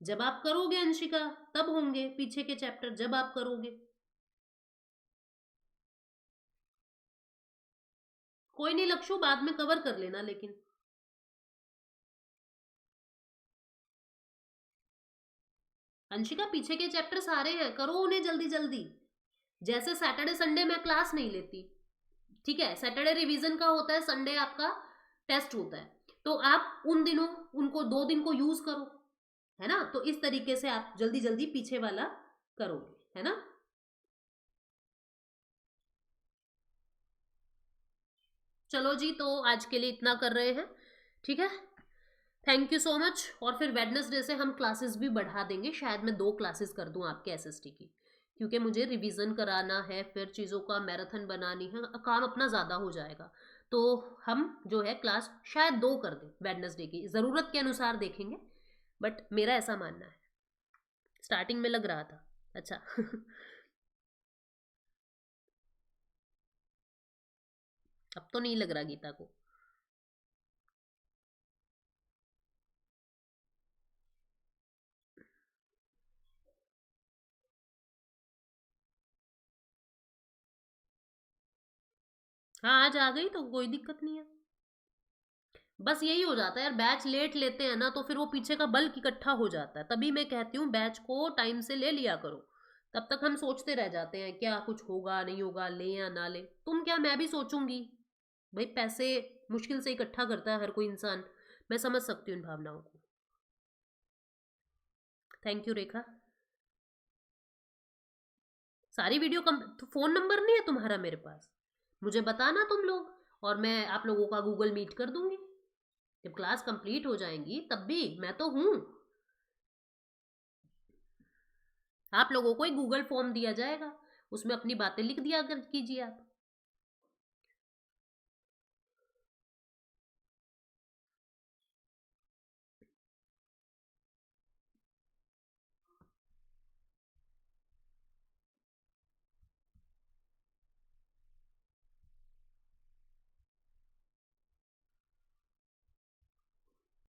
जब आप करोगे अंशिका तब होंगे पीछे के चैप्टर, जब आप करोगे। कोई नहीं लक्षु, बाद में कवर कर लेना लेकिन। अंशिका पीछे के चैप्टर सारे हैं, करो उन्हें जल्दी जल्दी। जैसे सैटरडे संडे मैं क्लास नहीं लेती, ठीक है, सैटरडे रिवीजन का होता है, संडे आपका टेस्ट होता है, तो आप उन दिनों उनको 2 दिन को यूज करो, है ना। तो इस तरीके से आप जल्दी जल्दी पीछे वाला करोगे, है ना। चलो जी, तो आज के लिए इतना कर रहे हैं, ठीक है। Thank you so much. और फिर वेडनेसडे से हम क्लासेस भी बढ़ा देंगे, शायद मैं 2 क्लासेस कर दूं आपके एसएसटी की, क्योंकि मुझे रिवीजन कराना है, फिर चीज़ों का मैराथन बनानी है, काम अपना ज़्यादा हो जाएगा। तो हम जो है क्लास शायद 2 कर दें वेडनेसडे की, ज़रूरत के अनुसार देखेंगे, बट मेरा ऐसा मानना है। स्टार्टिंग में लग रहा था अच्छा अब तो नहीं लग रहा गीता को। हाँ, आज आ गई तो कोई दिक्कत नहीं है। बस यही हो जाता है यार, बैच लेट लेते हैं ना, तो फिर वो पीछे का बल्क इकट्ठा हो जाता है, तभी मैं कहती हूँ बैच को टाइम से ले लिया करो। तब तक हम सोचते रह जाते हैं क्या कुछ होगा नहीं होगा, ले या ना ले। तुम क्या, मैं भी सोचूंगी भाई, पैसे मुश्किल से इकट्ठा करता है हर कोई इंसान, मैं समझ सकती हूँ इन भावनाओं को। थैंक यू रेखा। सारी वीडियो कम तो फोन नंबर नहीं है तुम्हारा मेरे पास, मुझे बताना तुम लोग, और मैं आप लोगों का गूगल मीट कर दूंगी जब क्लास कंप्लीट हो जाएंगी, तब भी मैं तो हूँ। आप लोगों को एक गूगल फॉर्म दिया जाएगा, उसमें अपनी बातें लिख दिया कीजिए आप।